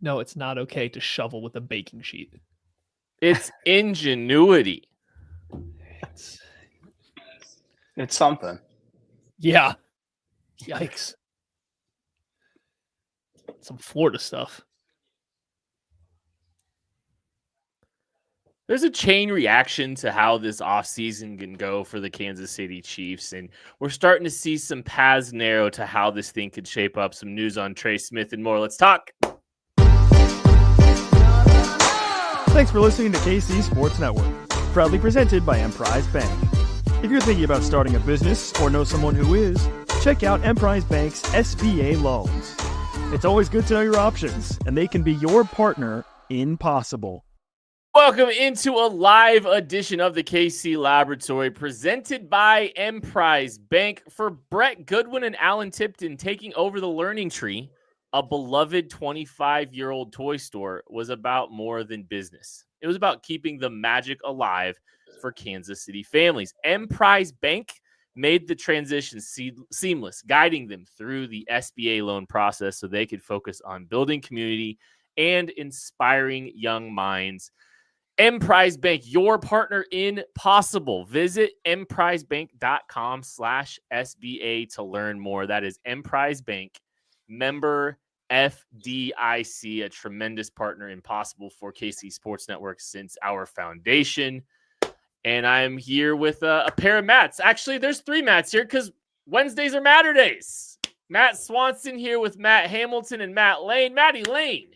No, it's not okay to shovel with a baking sheet. It's ingenuity. It's something. Yeah. Yikes. Some Florida stuff. There's a chain reaction to how this offseason can go for the Kansas City Chiefs, and we're starting to see some paths narrow to how this thing could shape up. Some news on Trey Smith and more. Let's talk. Thanks for listening to KC Sports Network, proudly presented by Emprise Bank. If you're thinking about starting a business or know someone who is, check out Emprise Bank's SBA loans. It's always good to know your options, and they can be your partner in possible. Welcome into a live edition of the KC Laboratory presented by Emprise Bank. For Brett Goodwin and Alan Tipton taking over the Learning Tree, a beloved 25-year-old toy store was about more than business. It was about keeping the magic alive for Kansas City families. Emprise Bank made the transition seamless, guiding them through the SBA loan process so they could focus on building community and inspiring young minds. Emprise Bank, your partner in possible. Visit emprisebank.com/SBA to learn more. That is Emprise Bank, member FDIC, a tremendous partner in possible for KC Sports Network since our foundation. And I'm here with a pair of Matts. Actually, there's three Matts here because Wednesdays are Matter Days. Matt Swanson here with Matt Hamilton and Matt Lane. Matty Lane,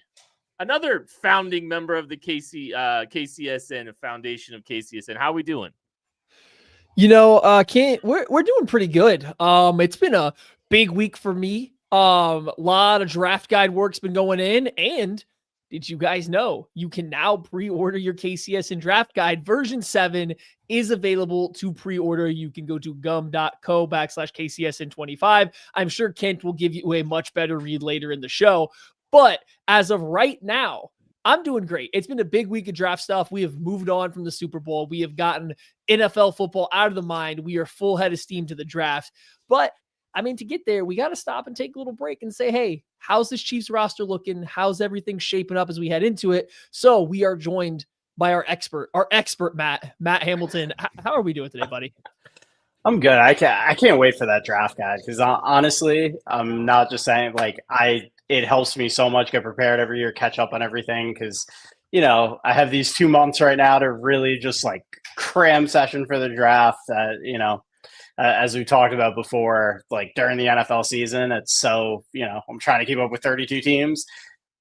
another founding member of the KCSN, a foundation of KCSN. How are we doing? You know, we're doing pretty good. It's been a big week for me. A lot of draft guide work's been going in, and did you guys know you can now pre-order your KCSN draft guide? Version 7 is available to pre-order. You can go to gum.co/KCSN25. I'm sure Kent will give you a much better read later in the show. But as of right now, I'm doing great. It's been a big week of draft stuff. We have moved on from the Super Bowl. We have gotten NFL football out of the mind. We are full head of steam to the draft. But I mean, to get there, we got to stop and take a little break and say, hey, how's this Chiefs roster looking? How's everything shaping up as we head into it? So we are joined by our expert, Matt Hamilton. How are we doing today, buddy? I'm good. I can't wait for that draft guide because honestly, I'm not just saying it helps me so much get prepared every year, catch up on everything because, I have these 2 months right now to really just cram session for the draft. As we talked about before, during the NFL season, it's so, I'm trying to keep up with 32 teams.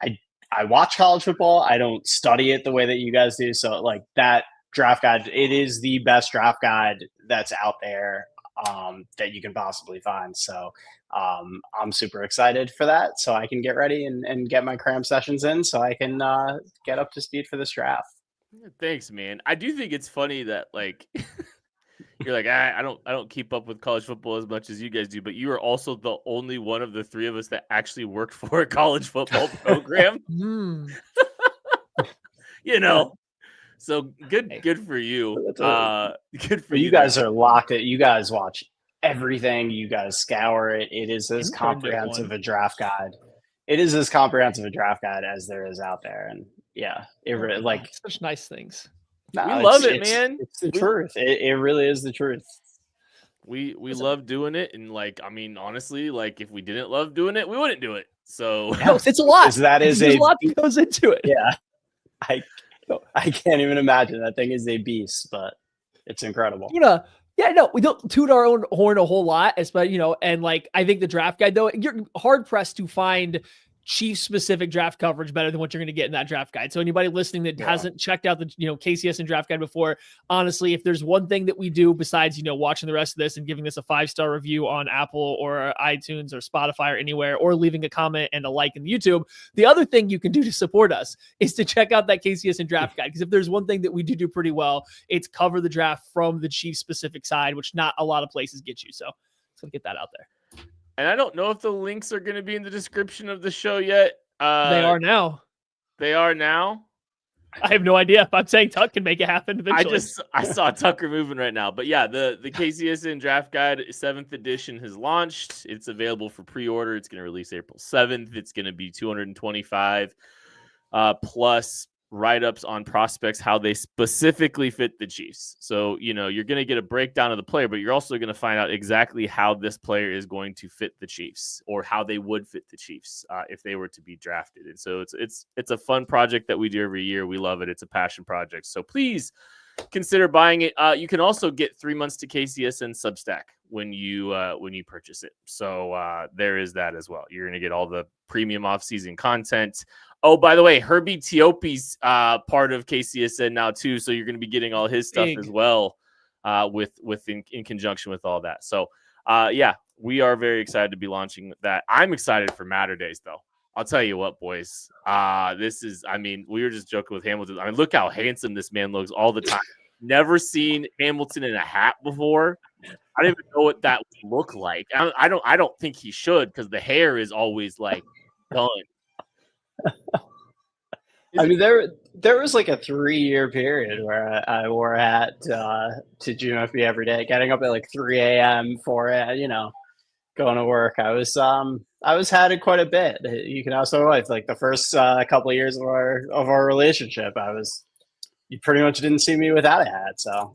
I watch college football. I don't study it the way that you guys do. So that draft guide, it is the best draft guide that's out there that you can possibly find. So I'm super excited for that. So I can get ready and get my cram sessions in so I can get up to speed for this draft. Thanks, man. I do think it's funny that you're like, I don't keep up with college football as much as you guys do, but you are also the only one of the three of us that actually worked for a college football program. So good for you. Good for you. You guys are locked in. You guys watch everything. You guys scour it. It is as comprehensive a draft guide. It is as comprehensive a draft guide as there is out there. And yeah, it really such nice things. No, we love it, man. It's the truth. It really is the truth. We love doing it, and honestly, if we didn't love doing it, we wouldn't do it. So it's a lot. There's a lot that goes into it. Yeah, I can't even imagine. That thing is a beast, but it's incredible. We don't toot our own horn a whole lot, especially and I think the draft guide though, you're hard pressed to find Chiefs specific draft coverage better than what you're going to get in that draft guide. So anybody listening that hasn't checked out the KCSN draft guide before, honestly, if there's one thing that we do besides watching the rest of this and giving this a 5-star review on Apple or iTunes or Spotify or anywhere, or leaving a comment and a like in YouTube, the other thing you can do to support us is to check out that KCSN draft guide. Because if there's one thing that we do pretty well, it's cover the draft from the Chiefs specific side, which not a lot of places get you. So let's get that out there. And I don't know if the links are going to be in the description of the show yet. They are now. They are now? I have no idea. If I'm saying Tuck can make it happen eventually. I saw Tucker moving right now. But yeah, the KCSN Draft Guide 7th edition has launched. It's available for pre-order. It's going to release April 7th. It's going to be $225. plus write-ups on prospects, how they specifically fit the Chiefs. So, you're going to get a breakdown of the player, but you're also going to find out exactly how this player is going to fit the Chiefs, or how they would fit the Chiefs if they were to be drafted. And so it's a fun project that we do every year. We love it. It's a passion project. So please consider buying it. You can also get 3 months to KCSN Substack when you purchase it. So there is that as well. You're going to get all the premium off-season content. Oh, by the way, Herbie Teope's part of KCSN now too, so you're going to be getting all his stuff as well, in conjunction with all that. So, we are very excited to be launching that. I'm excited for Matter Days, though. I'll tell you what, boys. We were just joking with Hamilton. I mean, look how handsome this man looks all the time. Never seen Hamilton in a hat before. I don't even know what that would look like. I don't think he should, because the hair is always like done. I mean, there was like a 3-year period where I wore a hat to GMFB every day, getting up at like 3 a.m. for it, going to work. I was hatted quite a bit. You can ask my wife. Like the first couple of years of our relationship, you pretty much didn't see me without a hat. So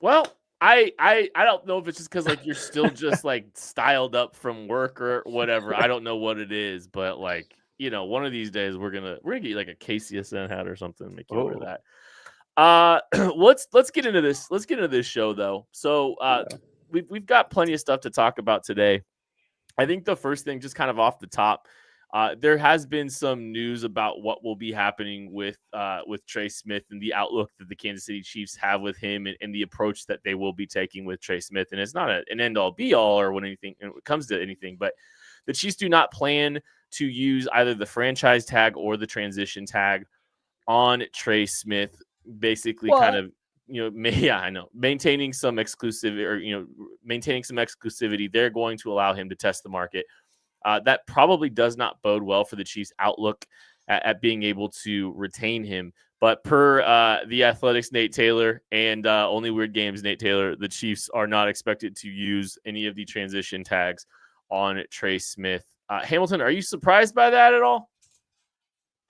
Well, I don't know if it's just because like you're still just like styled up from work or whatever. I don't know what it is, but like. One of these days we're gonna get you like a KCSN hat or something, make you wear that. Let's get into this. Let's get into this show though. So we've got plenty of stuff to talk about today. I think the first thing, just kind of off the top, there has been some news about what will be happening with Trey Smith and the outlook that the Kansas City Chiefs have with him, and the approach that they will be taking with Trey Smith. And it's not an end all be all or when it comes to anything, but the Chiefs do not plan to use either the franchise tag or the transition tag on Trey Smith, basically maintaining some exclusivity. They're going to allow him to test the market. That probably does not bode well for the Chiefs' outlook at being able to retain him. But per the Athletics' Nate Taylor and Only Weird Games' Nate Taylor, the Chiefs are not expected to use any of the transition tags on Trey Smith. Hamilton, are you surprised by that at all?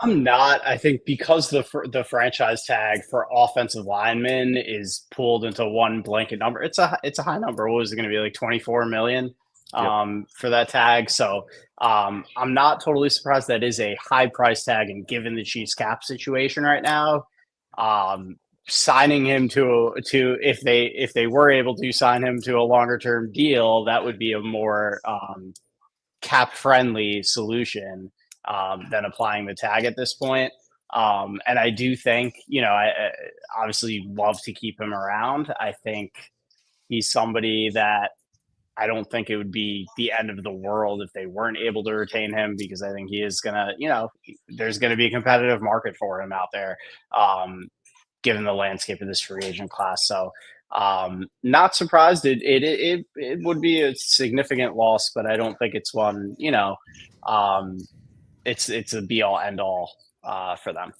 I'm not. I think because the franchise tag for offensive linemen is pulled into one blanket number. It's a high number. What was it going to be, like 24 million for that tag? So I'm not totally surprised that is a high price tag, and given the Chiefs cap situation right now, signing him to if they were able to sign him to a longer term deal, that would be a more cap friendly solution than applying the tag at this point. And I do think, I obviously love to keep him around. I think he's somebody that I don't think it would be the end of the world if they weren't able to retain him, because I think he is going to, there's going to be a competitive market for him out there, given the landscape of this free agent class. So not surprised. It would be a significant loss, but I don't think it's one, it's a be all end all for them.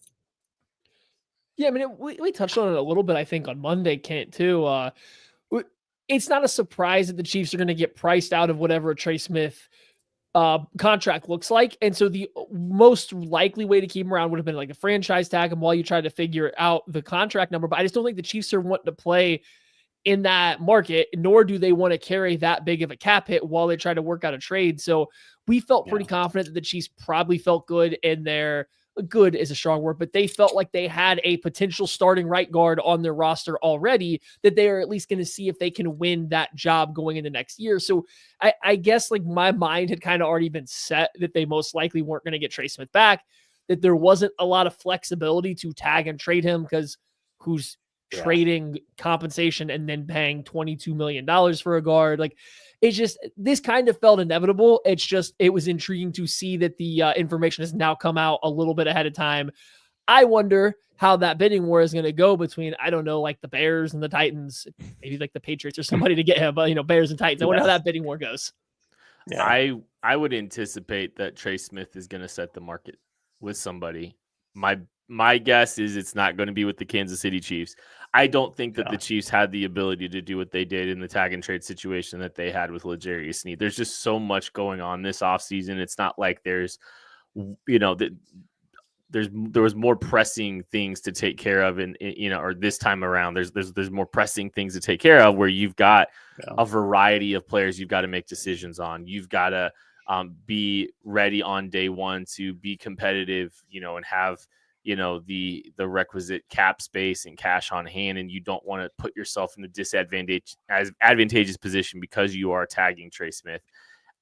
Yeah, I mean, we touched on it a little bit, I think, on Monday, Kent, too. It's not a surprise that the Chiefs are going to get priced out of whatever a Trey Smith contract looks like. And so the most likely way to keep him around would have been like a franchise tag him while you try to figure out the contract number. But I just don't think the Chiefs are wanting to play in that market, nor do they want to carry that big of a cap hit while they try to work out a trade. So we felt pretty confident that the Chiefs probably felt good in their good is a strong word, but they felt like they had a potential starting right guard on their roster already, that they are at least going to see if they can win that job going into next year. So I guess like my mind had kind of already been set that they most likely weren't going to get Trey Smith back, that there wasn't a lot of flexibility to tag and trade him, because who's trading compensation and then paying $22 million for a guard? Like, it's just, this kind of felt inevitable. It's just, it was intriguing to see that the information has now come out a little bit ahead of time. I wonder how that bidding war is going to go between, I don't know, like the Bears and the Titans, maybe like the Patriots or somebody to get him, but Bears and Titans. I wonder how that bidding war goes. Yeah. I would anticipate that Trey Smith is going to set the market with somebody. My guess is it's not going to be with the Kansas City Chiefs. I don't think that the Chiefs had the ability to do what they did in the tag and trade situation that they had with L'Jarius Sneed. There's just so much going on this offseason. It's not like there's, there was more pressing things to take care of, and or this time around, there's more pressing things to take care of where you've got a variety of players you've got to make decisions on. You've got to be ready on day one to be competitive, and have the requisite cap space and cash on hand, and you don't want to put yourself in a advantageous position because you are tagging Trey Smith.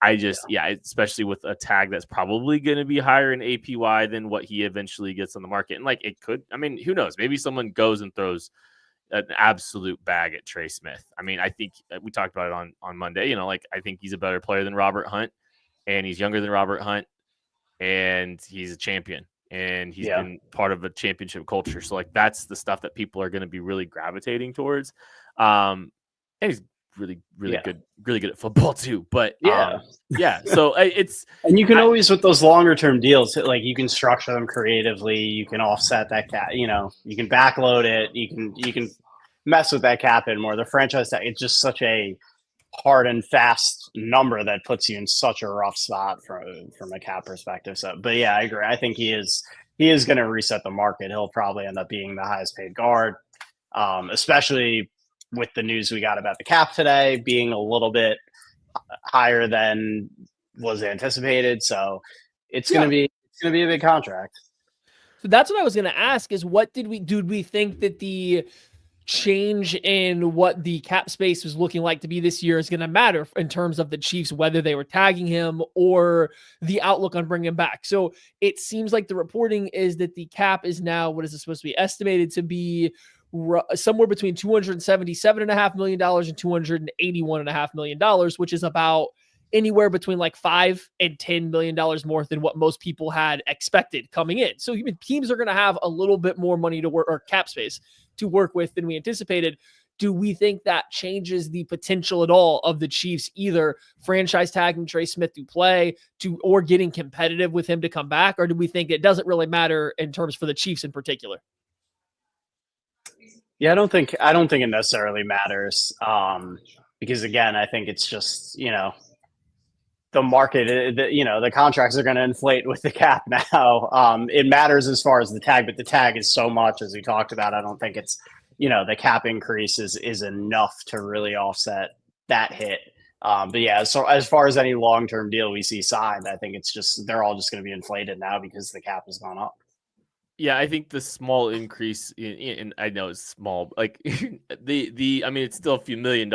Especially with a tag that's probably going to be higher in APY than what he eventually gets on the market. And it could, who knows? Maybe someone goes and throws an absolute bag at Trey Smith. I think we talked about it on Monday, I think he's a better player than Robert Hunt, and he's younger than Robert Hunt, and he's a champion, and he's been part of a championship culture. So that's the stuff that people are going to be really gravitating towards. And he's really good at football too, but so it's, and you can always, with those longer term deals, you can structure them creatively, you can offset that cap, you can backload it, you can mess with that cap in more. The franchise tag, it's just such a hard and fast number that puts you in such a rough spot from a cap perspective. So but I agree, I think he is going to reset the market. He'll probably end up being the highest paid guard, especially with the news we got about the cap today being a little bit higher than was anticipated. So it's going to be a big contract. So that's what I was going to ask is did we think that the change in what the cap space was looking like to be this year is going to matter in terms of the Chiefs, whether they were tagging him or the outlook on bringing him back? So it seems like the reporting is that the cap is now, what is it supposed to be, estimated to be somewhere between $277.5 million and $281.5 million, which is about anywhere between $5 and $10 million more than what most people had expected coming in. So teams are going to have a little bit more money to work, or cap space to work with, than we anticipated. Do we think that changes the potential at all of the Chiefs either franchise tagging Trey Smith to play or getting competitive with him to come back? Or do we think it doesn't really matter in terms for the Chiefs in particular? Yeah, I don't think it necessarily matters, because again, I think it's just the market. The contracts are going to inflate with the cap now. It matters as far as the tag, but the tag is so much, as we talked about. I don't think it's the cap increase is enough to really offset that hit. But so as far as any long term deal we see signed, I think it's just they're all just going to be inflated now because the cap has gone up. Yeah, I think the small increase in I know it's small, it's still a few $1 million.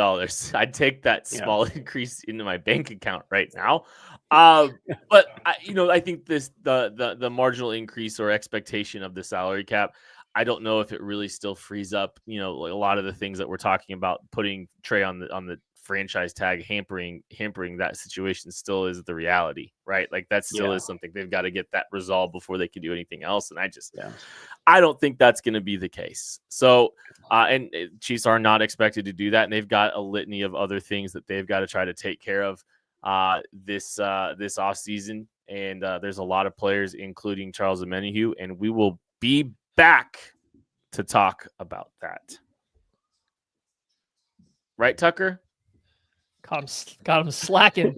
I'd take that small increase into my bank account right now. But I think the marginal increase or expectation of the salary cap, I don't know if it really still frees up, a lot of the things that we're talking about, putting Trey on the franchise tag, hampering that situation still is the reality, right? That still is something they've got to get that resolved before they can do anything else. And I don't think that's going to be the case. So, and Chiefs are not expected to do that. And they've got a litany of other things that they've got to try to take care of this offseason. And there's a lot of players, including Charles Omenihu, and we will be back to talk about that. Right, Tucker? Got him slacking.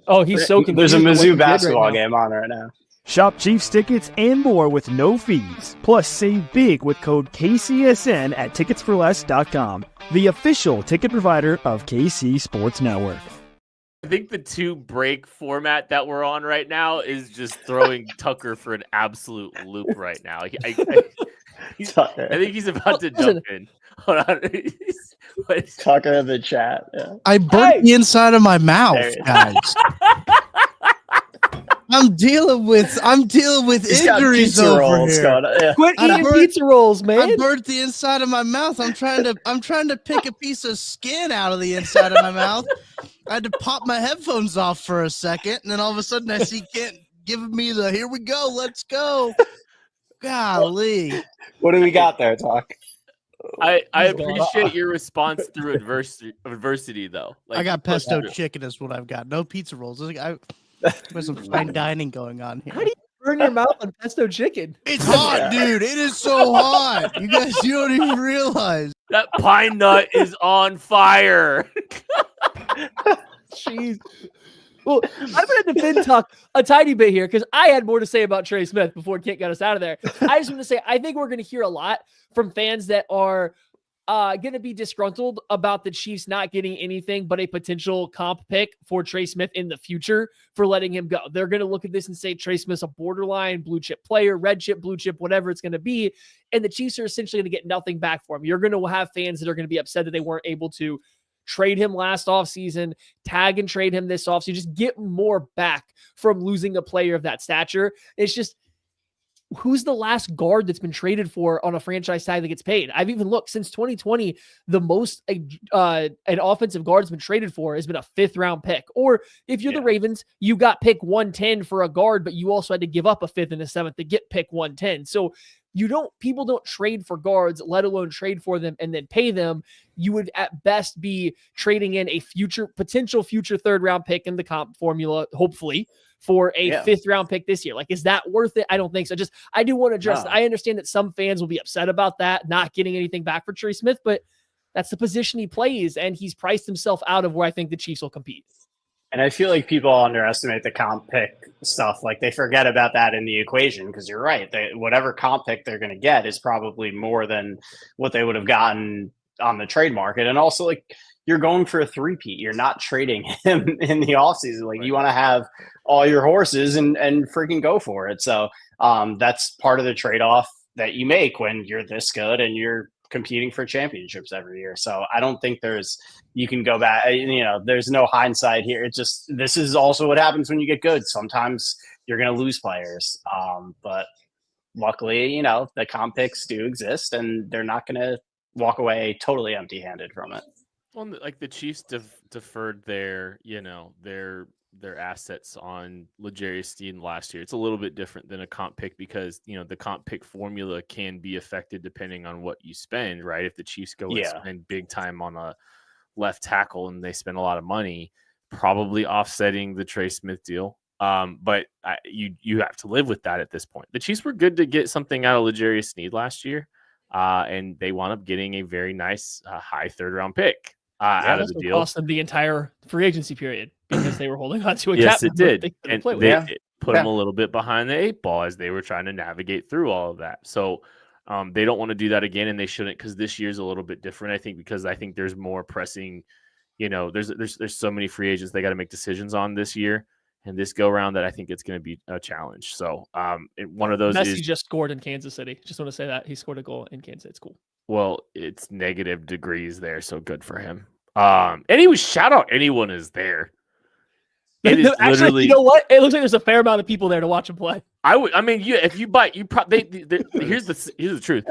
Oh, he's so confused. There's a Mizzou basketball game on right now. Shop Chiefs tickets and more with no fees. Plus, save big with code KCSN at ticketsforless.com, the official ticket provider of KC Sports Network. I think the 2-break format that we're on right now is just throwing Tucker for an absolute loop right now. I think he's about to jump in. Hold on. Tucker in the chat. Yeah. I burnt the inside of my mouth, guys. I'm dealing with injuries over here. Quit eating pizza rolls, man. I burnt the inside of my mouth. I'm trying to pick a piece of skin out of the inside of my mouth. I had to pop my headphones off for a second, and then all of a sudden I see Kent giving me the "here we go, let's go." Golly, what do we got there, Talk? I appreciate your response through adversity, though. I got pesto chicken is what I've got. No pizza rolls. There's some fine dining going on here. How do you burn your mouth on pesto chicken? It's hot, dude. It is so hot. You don't even realize. That pine nut is on fire. Jeez. Well, I'm going to defend Tuck a tiny bit here because I had more to say about Trey Smith before Kent got us out of there. I just want to say I think we're going to hear a lot from fans that are going to be disgruntled about the Chiefs not getting anything but a potential comp pick for Trey Smith in the future for letting him go. They're going to look at this and say Trey Smith's a borderline blue chip player, red chip, blue chip, whatever it's going to be. And the Chiefs are essentially going to get nothing back for him. You're going to have fans that are going to be upset that they weren't able to trade him last offseason, tag and trade him this offseason, just get more back from losing a player of that stature. It's just, who's the last guard that's been traded for on a franchise tag that gets paid? I've even looked since 2020, the most an offensive guard's been traded for has been a 5th round pick. Or if you're the Ravens, you got pick 110 for a guard, but you also had to give up a 5th and a 7th to get pick 110. So people don't trade for guards, let alone trade for them and then pay them. You would at best be trading in a potential future 3rd round pick in the comp formula, hopefully, for a 5th round pick this year. Like, is that worth it? I don't think so. I do want to address, I understand that some fans will be upset about that, not getting anything back for Trey Smith, but that's the position he plays, and he's priced himself out of where I think the Chiefs will compete. And I feel like people underestimate the comp pick stuff. Like, they forget about that in the equation, because you're right. Whatever comp pick they're going to get is probably more than what they would have gotten on the trade market. And also, like, you're going for a 3-peat. You're not trading him in the offseason. Like, you want to have all your horses and freaking go for it. So that's part of the trade-off that you make when you're this good and you're competing for championships every year. So I don't think you can go back, there's no hindsight here. This is also what happens when you get good. Sometimes you're going to lose players. But luckily, the comp picks do exist, and they're not going to walk away totally empty-handed from it. Well, like the Chiefs deferred their assets on L'Jarius Sneed last year. It's a little bit different than a comp pick because, the comp pick formula can be affected depending on what you spend, right? If the Chiefs go and spend big time on a left tackle and they spend a lot of money, probably offsetting the Trey Smith deal. But you have to live with that at this point. The Chiefs were good to get something out of L'Jarius Sneed last year, and they wound up getting a very nice high 3rd round pick. Out of the deal. Cost them the entire free agency period because they were holding on to a yes, cap. It did. It put them a little bit behind the 8 ball as they were trying to navigate through all of that. So they don't want to do that again, and they shouldn't, because this year's a little bit different, I think, because I think there's more pressing, there's so many free agents they got to make decisions on this year and this go round that I think it's going to be a challenge. So one of those Messi just scored in Kansas City. Just want to say that he scored a goal in Kansas City. It's cool. Well, it's negative degrees there, so good for him. And shout out anyone is there. It is actually, literally, you know what? It looks like there's a fair amount of people there to watch him play. If you buy, here's the truth.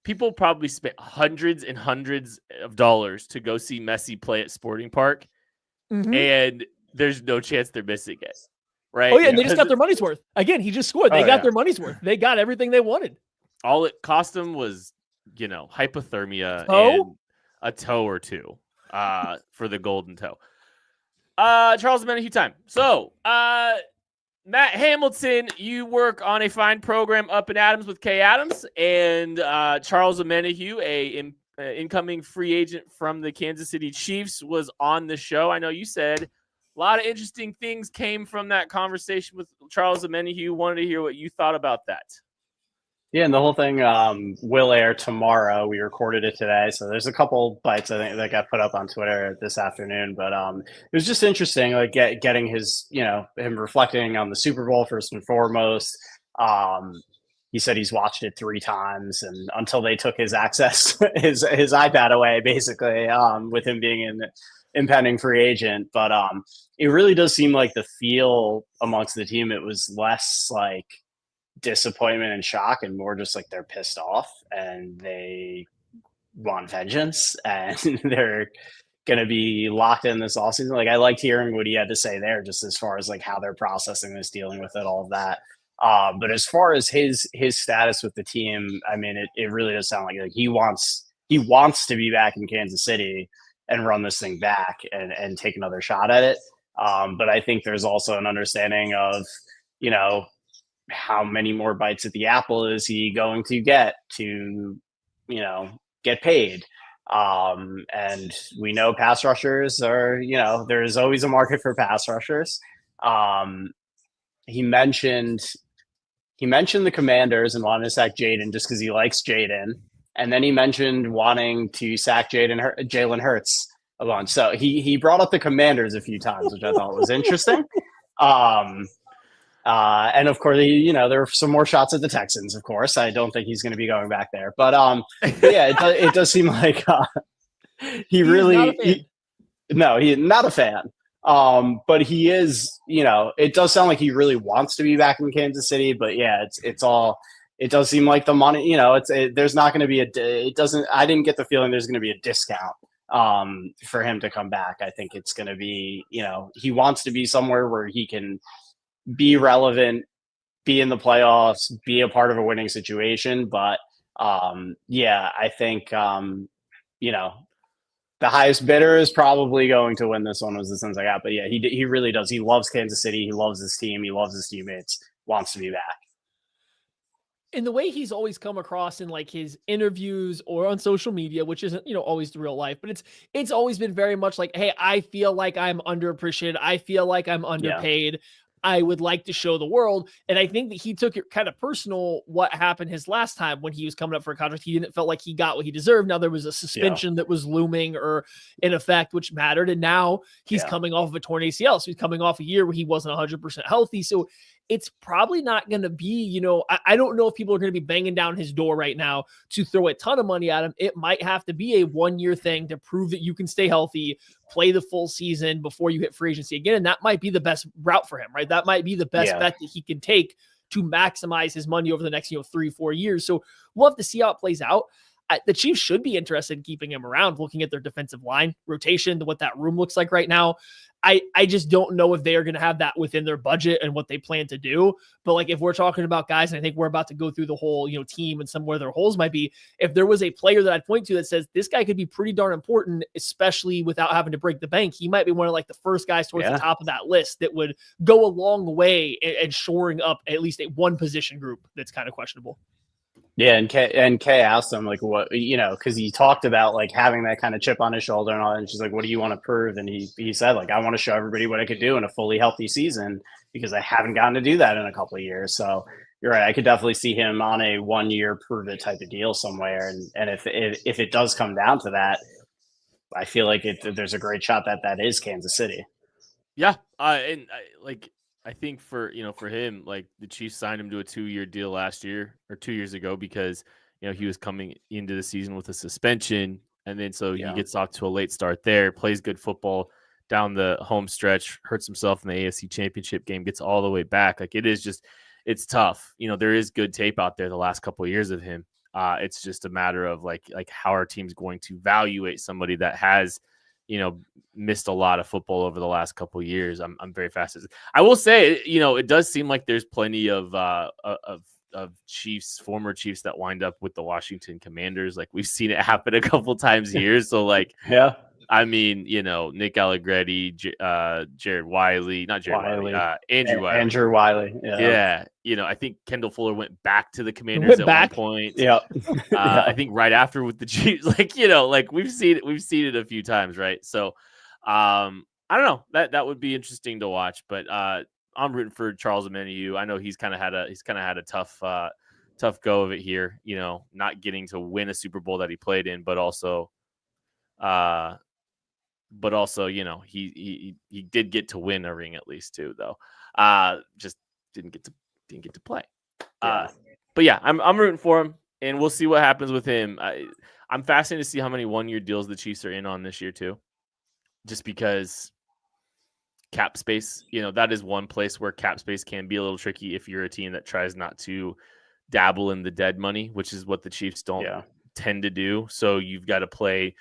People probably spent hundreds and hundreds of dollars to go see Messi play at Sporting Park, and there's no chance they're missing it. Right? Oh yeah, and they just got their money's worth. Again, he just scored. They got their money's worth. They got everything they wanted. All it cost them was, hypothermia and a toe or two for the golden toe. Charles Omenihu time. So, Matt Hamilton, you work on a fine program up in Adams with Kay Adams, and Charles Omenihu, a incoming free agent from the Kansas City Chiefs, was on the show. I know you said a lot of interesting things came from that conversation with Charles Omenihu. Wanted to hear what you thought about that. Yeah, and the whole thing will air tomorrow. We recorded it today, so there's a couple bites I think that got put up on Twitter this afternoon. But it was just interesting, like getting his, him reflecting on the Super Bowl first and foremost. He said he's watched it 3 times, and until they took his access, his iPad away, basically, with him being an impending free agent. But it really does seem like the feel amongst the team, it was less like disappointment and shock and more just like they're pissed off and they want vengeance and they're going to be locked in this offseason. Like, I liked hearing what he had to say there, just as far as like how they're processing this, dealing with it, all of that. But as far as his status with the team, I mean, it really does sound like he wants to be back in Kansas City and run this thing back and take another shot at it. But I think there's also an understanding of, how many more bites at the apple is he going to get to, get paid? And we know pass rushers are, there's always a market for pass rushers. He mentioned the Commanders and wanted to sack Jaden just because he likes Jaden. And then he mentioned wanting to sack Jalen Hurts a bunch. So he brought up the Commanders a few times, which I thought was interesting. And of course, there were some more shots at the Texans, of course. I don't think he's going to be going back there. But yeah, it does seem like he's not a fan. But he is, it does sound like he really wants to be back in Kansas City. But yeah, it does seem like the money, there's not going to be I didn't get the feeling there's going to be a discount for him to come back. I think it's going to be, he wants to be somewhere where he can be relevant, be in the playoffs, be a part of a winning situation. But yeah, I think, the highest bidder is probably going to win this one, was the sense I got. But yeah, he really does. He loves Kansas City. He loves his team. He loves his teammates, wants to be back. And the way he's always come across in like his interviews or on social media, which isn't, always the real life, but it's always been very much like, hey, I feel like I'm underappreciated. I feel like I'm underpaid. Yeah. I would like to show the world. And I think that he took it kind of personal what happened his last time when he was coming up for a contract. He didn't felt like he got what he deserved. Now there was a suspension that was looming or in effect, which mattered. And now he's coming off of a torn ACL. So he's coming off a year where he wasn't 100% healthy. So it's probably not going to be, I don't know if people are going to be banging down his door right now to throw a ton of money at him. It might have to be a 1-year thing to prove that you can stay healthy, play the full season before you hit free agency again. And that might be the best route for him, right? That might be the best bet that he can take to maximize his money over the next, 3-4 years. So we'll have to see how it plays out. The Chiefs should be interested in keeping him around, looking at their defensive line rotation, what that room looks like right now. I just don't know if they are going to have that within their budget and what they plan to do. But like, if we're talking about guys, and I think we're about to go through the whole, team and some where their holes might be, if there was a player that I'd point to that says this guy could be pretty darn important, especially without having to break the bank, he might be one of like the first guys towards the top of that list that would go a long way in shoring up at least one position group that's kind of questionable. Yeah, and Kay asked him like, what, because he talked about like having that kind of chip on his shoulder and all that. And she's like, what do you want to prove? And he said like, I want to show everybody what I could do in a fully healthy season because I haven't gotten to do that in a couple of years. So you're right. I could definitely see him on a 1-year prove it type of deal somewhere. And if it does come down to that, I feel like there's a great shot that is Kansas City. Yeah. I think for him, like the Chiefs signed him to a 2-year deal last year or 2 years ago because, he was coming into the season with a suspension. And then so he gets off to a late start there, plays good football down the home stretch, hurts himself in the AFC Championship game, gets all the way back. Like it's tough. There is good tape out there the last couple of years of him. It's just a matter of like how our team's going to evaluate somebody that has, missed a lot of football over the last couple of years. I'm very fascinated. I will say, it does seem like there's plenty of Chiefs, former Chiefs that wind up with the Washington Commanders. Like we've seen it happen a couple times here. So like, I mean, Nick Allegretti, Jared Wiley, not Jared Wiley, Andrew Wiley. Andrew Wiley. Yeah. I think Kendall Fuller went back to the Commanders one point. Yeah. I think right after with the Chiefs, we've seen it a few times, right? So, I don't know. That would be interesting to watch, but I'm rooting for Charles Omenihu. I know he's kind of had a tough go of it here, not getting to win a Super Bowl that he played in, but also, he did get to win a ring at least too, though. Just didn't get to play. But yeah, I'm rooting for him, and we'll see what happens with him. I'm fascinated to see how many 1-year deals the Chiefs are in on this year too, just because cap space. That is one place where cap space can be a little tricky if you're a team that tries not to dabble in the dead money, which is what the Chiefs don't tend to do. So you've got to play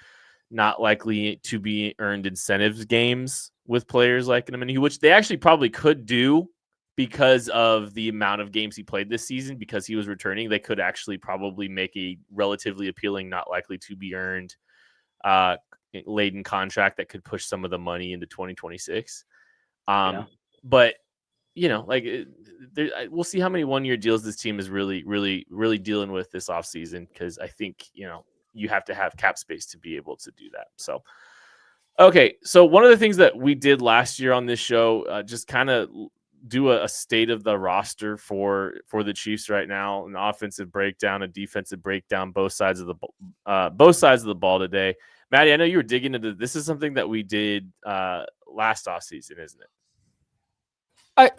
not likely to be earned incentives games with players like Omenihu, which they actually probably could do because of the amount of games he played this season. Because he was returning, they could actually probably make a relatively appealing, not likely to be earned laden contract that could push some of the money into 2026. But we'll see how many 1-year deals this team is really, really, really dealing with this offseason. Because I think you have to have cap space to be able to do that. So, okay. So one of the things that we did last year on this show, just kind of do a state of the roster for the Chiefs right now, an offensive breakdown, a defensive breakdown, both sides of the ball today. Maddie, I know you were digging into this. Is something that we did last offseason, isn't it?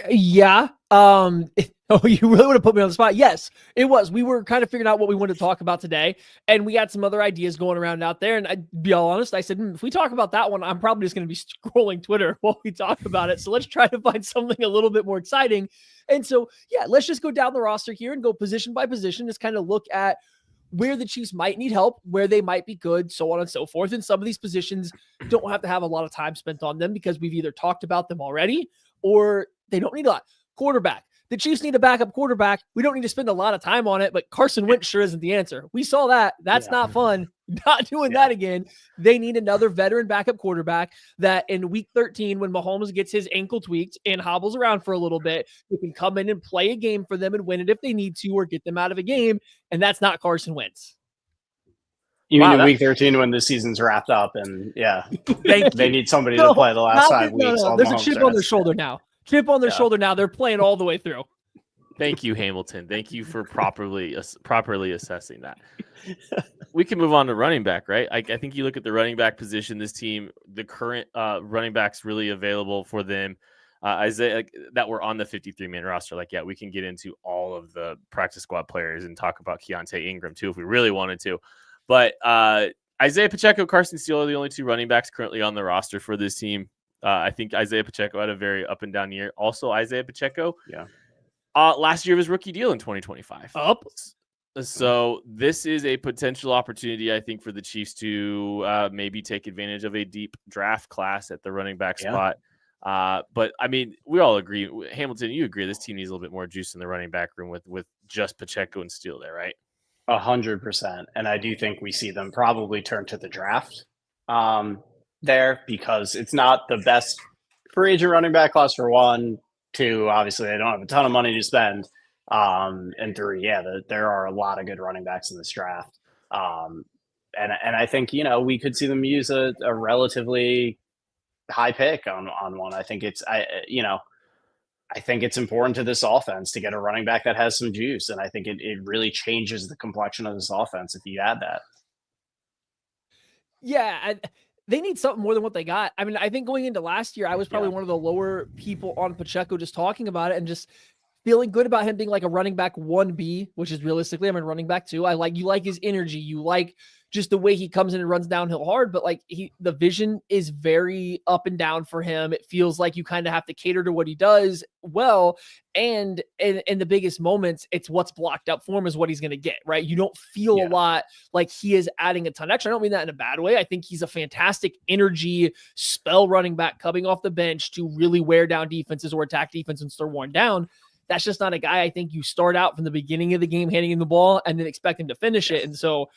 Yeah. Oh, you really want to put me on the spot? Yes, it was. We were kind of figuring out what we wanted to talk about today, and we had some other ideas going around out there. And I'd be all honest, I said, if we talk about that one, I'm probably just going to be scrolling Twitter while we talk about it. So let's try to find something a little bit more exciting. And so, yeah, let's just go down the roster here and go position by position, just kind of look at where the Chiefs might need help, where they might be good, so on and so forth. And some of these positions don't have to have a lot of time spent on them because we've either talked about them already or they don't need a lot. Quarterback. The Chiefs need a backup quarterback. We don't need to spend a lot of time on it, but Carson Wentz sure isn't the answer. We saw that. That's not fun. Not doing that again. They need another veteran backup quarterback that in week 13, when Mahomes gets his ankle tweaked and hobbles around for a little bit, who can come in and play a game for them and win it if they need to or get them out of a game. And that's not Carson Wentz. You mean in week 13 when the season's wrapped up and they need somebody to play the last 5 weeks. No. There's a chip on their shoulder now. Chip on their shoulder now. They're playing all the way through. Thank you, Hamilton. Thank you for properly assessing that. We can move on to running back, right? I think you look at the running back position. This team, the current running backs really available for them. Isaiah, that were on the 53-man roster. We can get into all of the practice squad players and talk about Keontae Ingram too if we really wanted to. But Isaiah Pacheco, Carson Steele are the only 2 running backs currently on the roster for this team. I think Isaiah Pacheco had a very up and down year. Also, Isaiah Pacheco, last year of his rookie deal in 2025. So this is a potential opportunity, I think, for the Chiefs to maybe take advantage of a deep draft class at the running back spot. But I mean, we all agree. Hamilton, you agree this team needs a little bit more juice in the running back room with just Pacheco and Steele there, right? 100%. And I do think we see them probably turn to the draft there because it's not the best free agent running back class for 1. 2, obviously they don't have a ton of money to spend. And 3, there are a lot of good running backs in this draft. And I think, we could see them use a relatively high pick on one. I think I think it's important to this offense to get a running back that has some juice. And I think it really changes the complexion of this offense if you add that. Yeah. They need something more than what they got. I mean, I think going into last year, I was probably one of the lower people on Pacheco just talking about it and just feeling good about him being like a running back 1B, which is realistically, I'm a running back 2. You like his energy. You like just the way he comes in and runs downhill hard, but the vision is very up and down for him. It feels like you kind of have to cater to what he does well. And in the biggest moments, it's what's blocked up for him is what he's going to get, right? You don't feel a lot like he is adding a ton extra. I don't mean that in a bad way. I think he's a fantastic energy spell running back coming off the bench to really wear down defenses or attack defense and start worn down. That's just not a guy I think you start out from the beginning of the game handing him the ball and then expect him to finish it. And so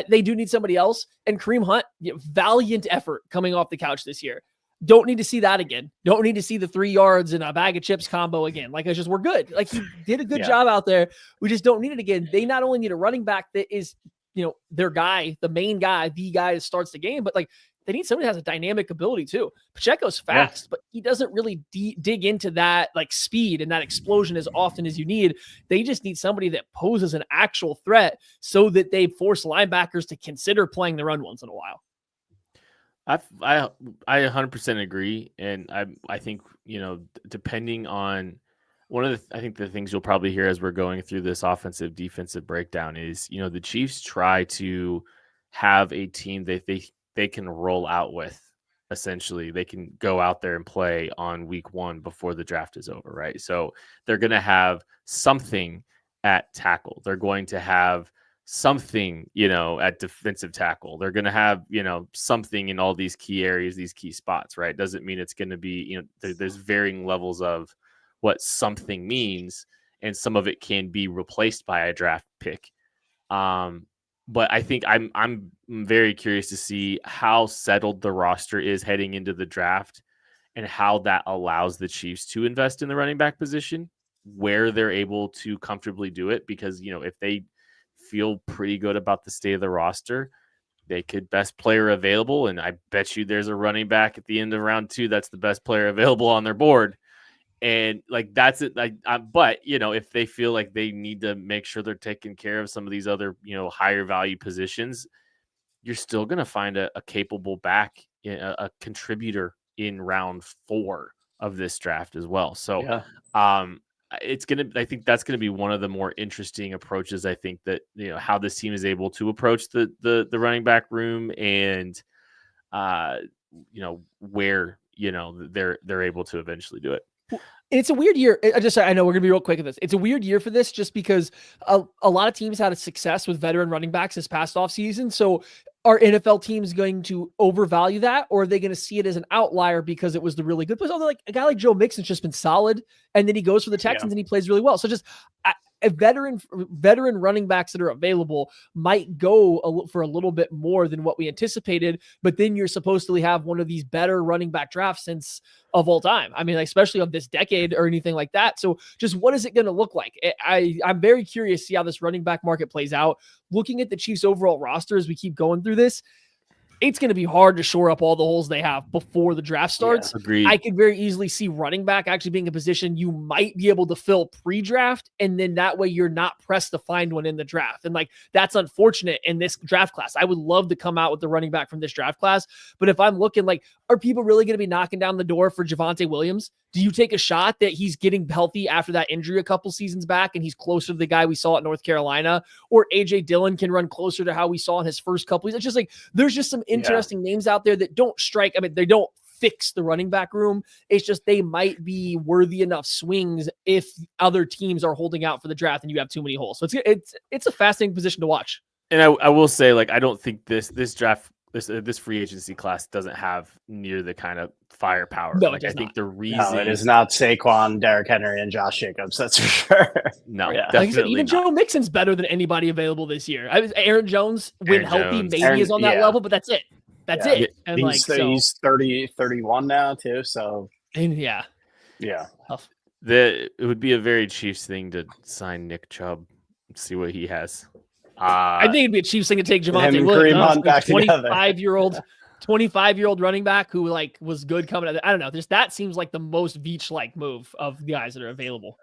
they do need somebody else. And Kareem Hunt, valiant effort coming off the couch this year. Don't need to see that again. Don't need to see the 3 yards and a bag of chips combo again. We're good. He did a good job out there. We just don't need it again. They not only need a running back that is, their guy, the main guy, the guy that starts the game, but they need somebody that has a dynamic ability too. Pacheco's fast, but he doesn't really dig into that speed and that explosion as often as you need. They just need somebody that poses an actual threat so that they force linebackers to consider playing the run once in a while. I 100% agree. And I think, depending on I think the things you'll probably hear as we're going through this offensive defensive breakdown is, the Chiefs try to have a team that they can roll out with. Essentially, they can go out there and play on week 1 before the draft is over, right? So they're going to have something at tackle. They're going to have something, at defensive tackle. They're going to have, something in all these key areas, these key spots, right? Doesn't mean it's going to be, there's varying levels of what something means, and some of it can be replaced by a draft pick. But I think I'm very curious to see how settled the roster is heading into the draft and how that allows the Chiefs to invest in the running back position, where they're able to comfortably do it. Because, if they feel pretty good about the state of the roster. They could best player available, and I bet you there's a running back at the end of round 2 that's the best player available on their board. And like that's it. Like, but if they feel like they need to make sure they're taking care of some of these other higher value positions, you're still going to find a capable back, a contributor in round 4 of this draft as well. So, I think that's going to be one of the more interesting approaches. I think that how this team is able to approach the running back room, and where they're able to eventually do it. It's a weird year. I know we're going to be real quick at this. It's a weird year for this just because a lot of teams had a success with veteran running backs this past offseason. So are NFL teams going to overvalue that, or are they going to see it as an outlier because it was the really good place? Although like a guy like Joe Mixon's just been solid, and then he goes for the Texans and he plays really well. So just a veteran running backs that are available might go for a little bit more than what we anticipated, but then you're supposedly have one of these better running back drafts since of all time. I mean, especially of this decade or anything like that. So just what is it going to look like? I'm very curious to see how this running back market plays out. Looking at the Chiefs overall roster as we keep going through this, it's going to be hard to shore up all the holes they have before the draft starts. Agreed. I could very easily see running back actually being a position you might be able to fill pre-draft, and then that way you're not pressed to find one in the draft. And like that's unfortunate in this draft class. I would love to come out with the running back from this draft class, but if I'm looking like, are people really going to be knocking down the door for Javonte Williams? Do you take a shot that he's getting healthy after that injury a couple seasons back and he's closer to the guy we saw at North Carolina? Or AJ Dillon can run closer to how we saw in his first couple. It's just like there's just some interesting names out there that don't strike. I mean, they don't fix the running back room. It's just they might be worthy enough swings if other teams are holding out for the draft and you have too many holes. So it's a fascinating position to watch. And I will say, like, I don't think this draft. This free agency class doesn't have near the kind of firepower. No, like, I think the reason it is not Saquon, Derrick Henry, and Josh Jacobs. That's for sure. No, like I said, even Joe Mixon's better than anybody available this year. Aaron Jones, when healthy, maybe is on that level, but that's it. That's it. And he's 30, 31 now too. So it would be a very Chiefs thing to sign Nick Chubb, see what he has. I think it'd be a Chiefs thing to take Javonte Williams, 25-year-old running back who like was good coming out. I don't know. That seems like the most Veach-like move of the guys that are available.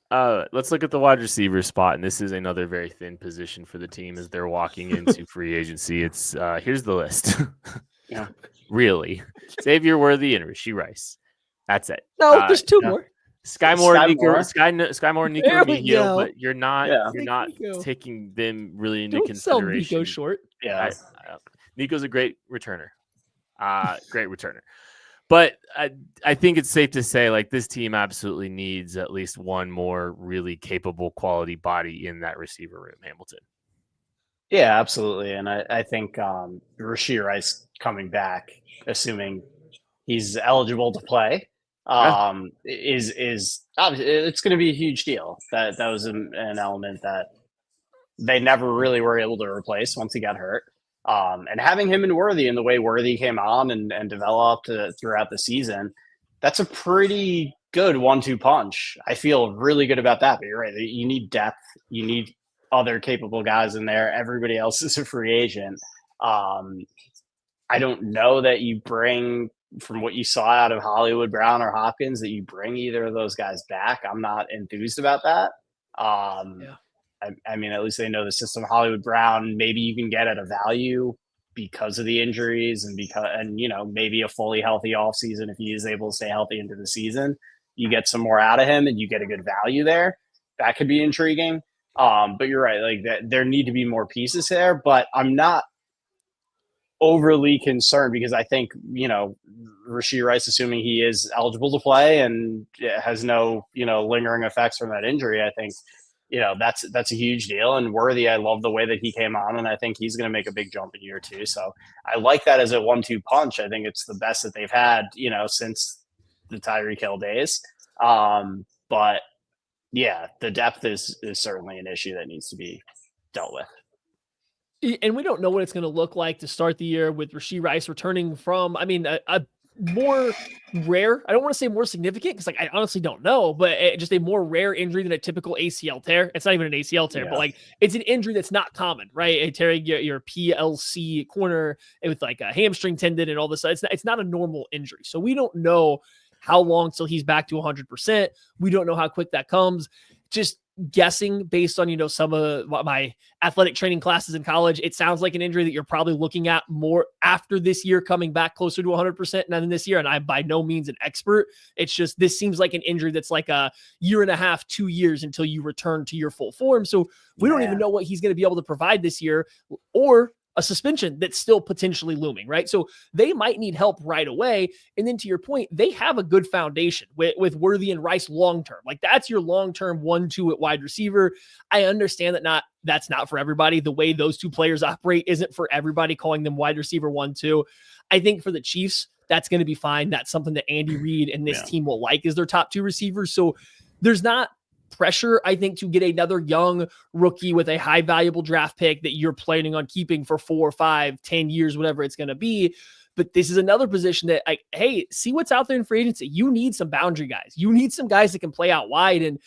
Let's look at the wide receiver spot, and this is another very thin position for the team as they're walking into free agency. It's here's the list. Really, Xavier Worthy and Rashee Rice. That's it. No, there's two more. Sky Moore, Nico Omenihu, but you're not Nico. taking them really into Don't consideration. Sell Nico short. Yeah, Nico's a great returner. But I think it's safe to say like this team absolutely needs at least one more really capable quality body in that receiver room, Hamilton. Yeah, absolutely. And I think Rashee Rice coming back, assuming he's eligible to play, is it's going to be a huge deal. That was an element that they never really were able to replace once he got hurt. And having him and Worthy and the way Worthy came on and developed throughout the season, that's a pretty good 1-2 punch. I feel really good about that. But you're right. You need depth. You need other capable guys in there. Everybody else is a free agent. I don't know that you bring, from what you saw out of Hollywood Brown or Hopkins, that you bring either of those guys back. I'm not enthused about that. I mean, at least they know the system. Hollywood Brown, maybe you can get at a value because of the injuries and maybe a fully healthy offseason. If he is able to stay healthy into the season, you get some more out of him and you get a good value there. That could be intriguing. But you're right. Like that, there need to be more pieces there, but I'm not overly concerned because I think, Rashee Rice, assuming he is eligible to play and has no, lingering effects from that injury, I think, that's a huge deal. And Worthy, I love the way that he came on, and I think he's going to make a big jump in year 2. So I like that as a 1-2 punch. I think it's the best that they've had, since the Tyreek Hill days. But yeah, the depth is certainly an issue that needs to be dealt with. And we don't know what it's going to look like to start the year with Rashee Rice returning from, a more rare. I don't want to say more significant because I honestly don't know, but just a more rare injury than a typical ACL tear. It's not even an ACL tear, but it's an injury that's not common, right? A tearing your PLC corner with a hamstring tendon and all this. It's not a normal injury. So we don't know how long till he's back to 100%. We don't know how quick that comes. Just guessing based on, some of my athletic training classes in college, it sounds like an injury that you're probably looking at more after this year coming back closer to 100% than this year. And I'm by no means an expert. It's just, this seems like an injury that's like a year and a half, 2 years until you return to your full form. So we don't even know what he's going to be able to provide this year, or a suspension that's still potentially looming, right? So they might need help right away. And then to your point, they have a good foundation with Worthy and Rice long-term. Like that's your long-term 1-2 at wide receiver. I understand that's not for everybody. The way those two players operate isn't for everybody, calling them wide receiver 1-2. I think for the Chiefs, that's going to be fine. That's something that Andy Reid and this team will like, is their top two receivers. So there's not pressure, I think, to get another young rookie with a high valuable draft pick that you're planning on keeping for 4, 5, 10 years, whatever it's going to be. But this is another position that, hey, see what's out there in free agency. You need some boundary guys. You need some guys that can play out wide. And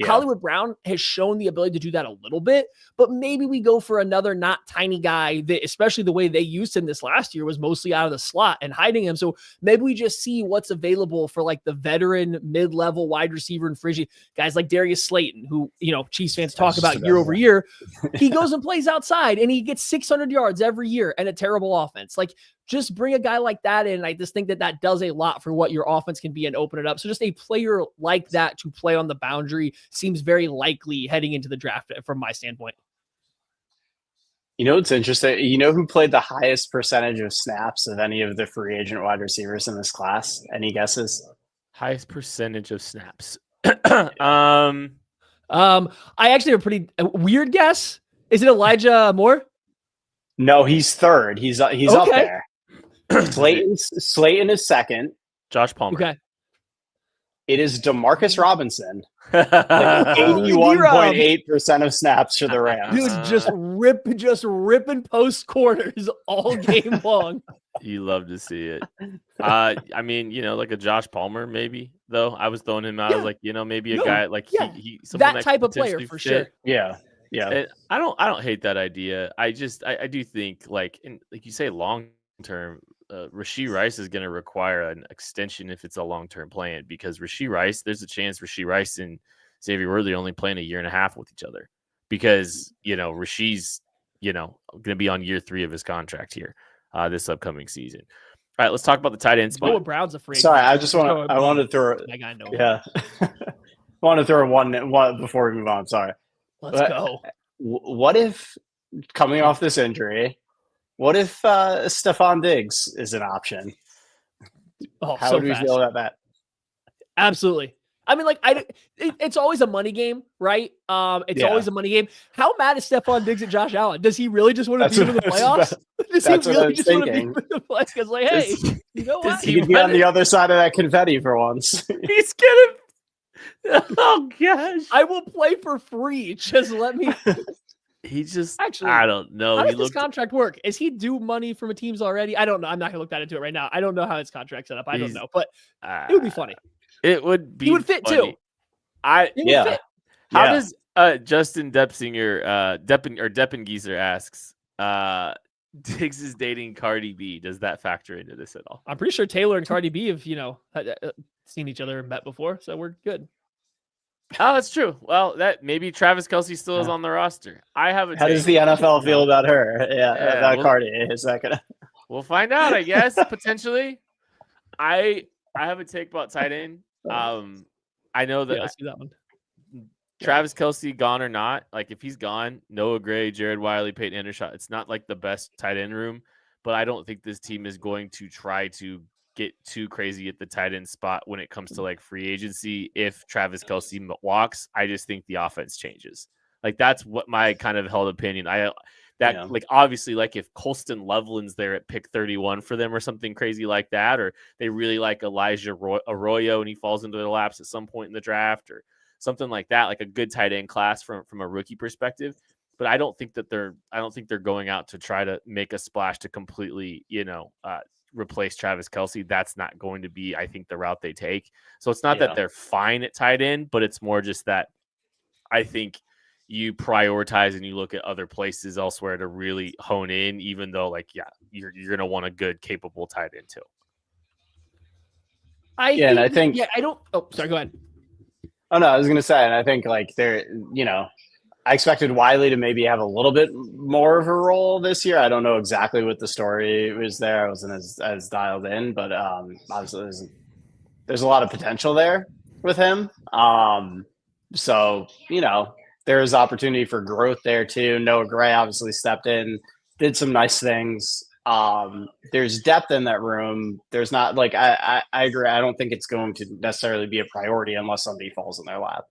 Hollywood Brown has shown the ability to do that a little bit, but maybe we go for another not tiny guy that, especially the way they used him this last year, was mostly out of the slot and hiding him. So maybe we just see what's available for the veteran mid-level wide receiver and frigid guys like Darius Slayton, who, Chiefs fans talk about year over year. He goes and plays outside and he gets 600 yards every year and a terrible offense. Just bring a guy like that in. I just think that does a lot for what your offense can be and open it up. So just a player like that to play on the boundary seems very likely heading into the draft from my standpoint. It's interesting. You know who played the highest percentage of snaps of any of the free agent wide receivers in this class? Any guesses? Highest percentage of snaps. I actually have a pretty weird guess. Is it Elijah Moore? No, he's third. He's up there. Slayton is second. Josh Palmer. Okay. It is DeMarcus Robinson. 81.8% of snaps for the Rams. Dude, just ripping post corners all game long. You love to see it. I mean, like a Josh Palmer, maybe, though. I was throwing him out as maybe a guy he that type of player for sure. Yeah. And I don't hate that idea. I do think like you say, long term, Rashee Rice is going to require an extension if it's a long term plan, because Rashee Rice, there's a chance Rashee Rice and Xavier Worthy only playing 1.5 years with each other, because Rashee's going to be on year 3 of his contract here this upcoming season. All right, let's talk about the tight end spot. Noah Brown's a free agent. Sorry, I wanted to throw. I want to throw one before we move on. Sorry. Let's go. What if, coming off this injury, what if Stephon Diggs is an option? How would we feel about that? Absolutely. I mean, it's always a money game, right? It's always a money game. How mad is Stephon Diggs at Josh Allen? Does he really just want to be in the playoffs? Does he really just want to be in the playoffs? Because, hey, you know what? He could be on the other side of that confetti for once. He's gonna. Oh gosh! I will play for free. Just let me. He just actually. I don't know. How does this contract work? Is he due money from a team's already? I don't know. I'm not gonna look that into it right now. I don't know how his contract's set up. I don't know, but it would be funny. It would be. He would fit funny. too. How does Justin Depsinger, Deppengieser asks, Diggs is dating Cardi B. Does that factor into this at all? I'm pretty sure Taylor and Cardi B have seen each other and met before, so we're good. Oh, that's true. Well, that maybe Travis Kelce still is on the roster. I have a. How does the NFL feel about her? About Cardi. Is that gonna? We'll find out, I guess. Potentially. I have a take about tight end. I know that. I see that one. Travis Kelce gone or not, if he's gone, Noah Gray, Jared Wiley, Peyton Hendershot, it's not the best tight end room, but I don't think this team is going to try to get too crazy at the tight end spot when it comes to free agency. If Travis Kelce walks, I just think the offense changes. That's what my kind of held opinion. Obviously, if Colston Loveland's there at pick 31 for them or something crazy like that, or they really like Elijah Arroyo and he falls into their laps at some point in the draft or something like that, a good tight end class from a rookie perspective. But I don't think they're going out to try to make a splash to completely, replace Travis Kelce, that's not going to be, I think, the route they take. So it's not Yeah. that they're fine at tight end, but it's more just that I think you prioritize and you look at other places elsewhere to really hone in, even though, like, yeah, you're going to want a good, capable tight end too. I think I don't. Oh, sorry. Go ahead. Oh no, I was gonna say, and I think like I expected Wiley to maybe have a little bit more of a role this year. I don't know exactly what the story was there. I wasn't as dialed in, but obviously there's a lot of potential there with him. So there is opportunity for growth there too. Noah Gray obviously stepped in, did some nice things. There's depth in that room. There's not like I agree. I don't think it's going to necessarily be a priority unless somebody falls in their lap.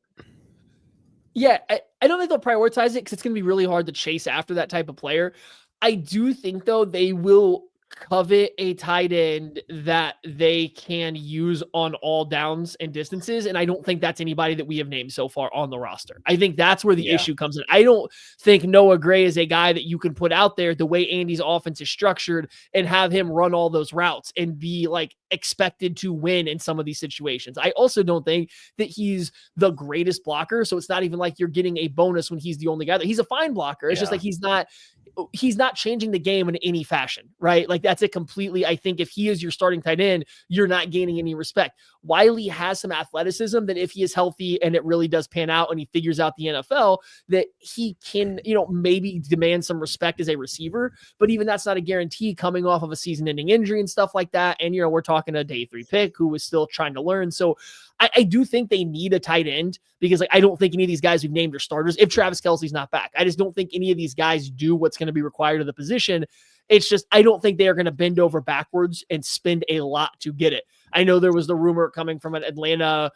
Yeah, I don't think they'll prioritize it because it's going to be really hard to chase after that type of player. I do think, though, they will covet a tight end that they can use on all downs and distances. And I don't think that's anybody that we have named so far on the roster. I think that's where the issue comes in. I don't think Noah Gray is a guy that you can put out there the way Andy's offense is structured and have him run all those routes and be like expected to win in some of these situations. I also don't think that he's the greatest blocker. So it's not even like you're getting a bonus when he's the only guy. He's a fine blocker. It's just like he's not changing the game in any fashion, right? Like that's it completely. I think if he is your starting tight end, you're not gaining any respect. Wiley has some athleticism that if he is healthy and it really does pan out and he figures out the NFL, that he can, maybe demand some respect as a receiver, but even that's not a guarantee coming off of a season-ending injury and stuff like that. And, we're talking a day 3 pick who is still trying to learn. So I do think they need a tight end because I don't think any of these guys we've named are starters if Travis Kelce's not back. I just don't think any of these guys do what's going to be required of the position. It's just, I don't think they are going to bend over backwards and spend a lot to get it. I know there was the rumor coming from an Atlanta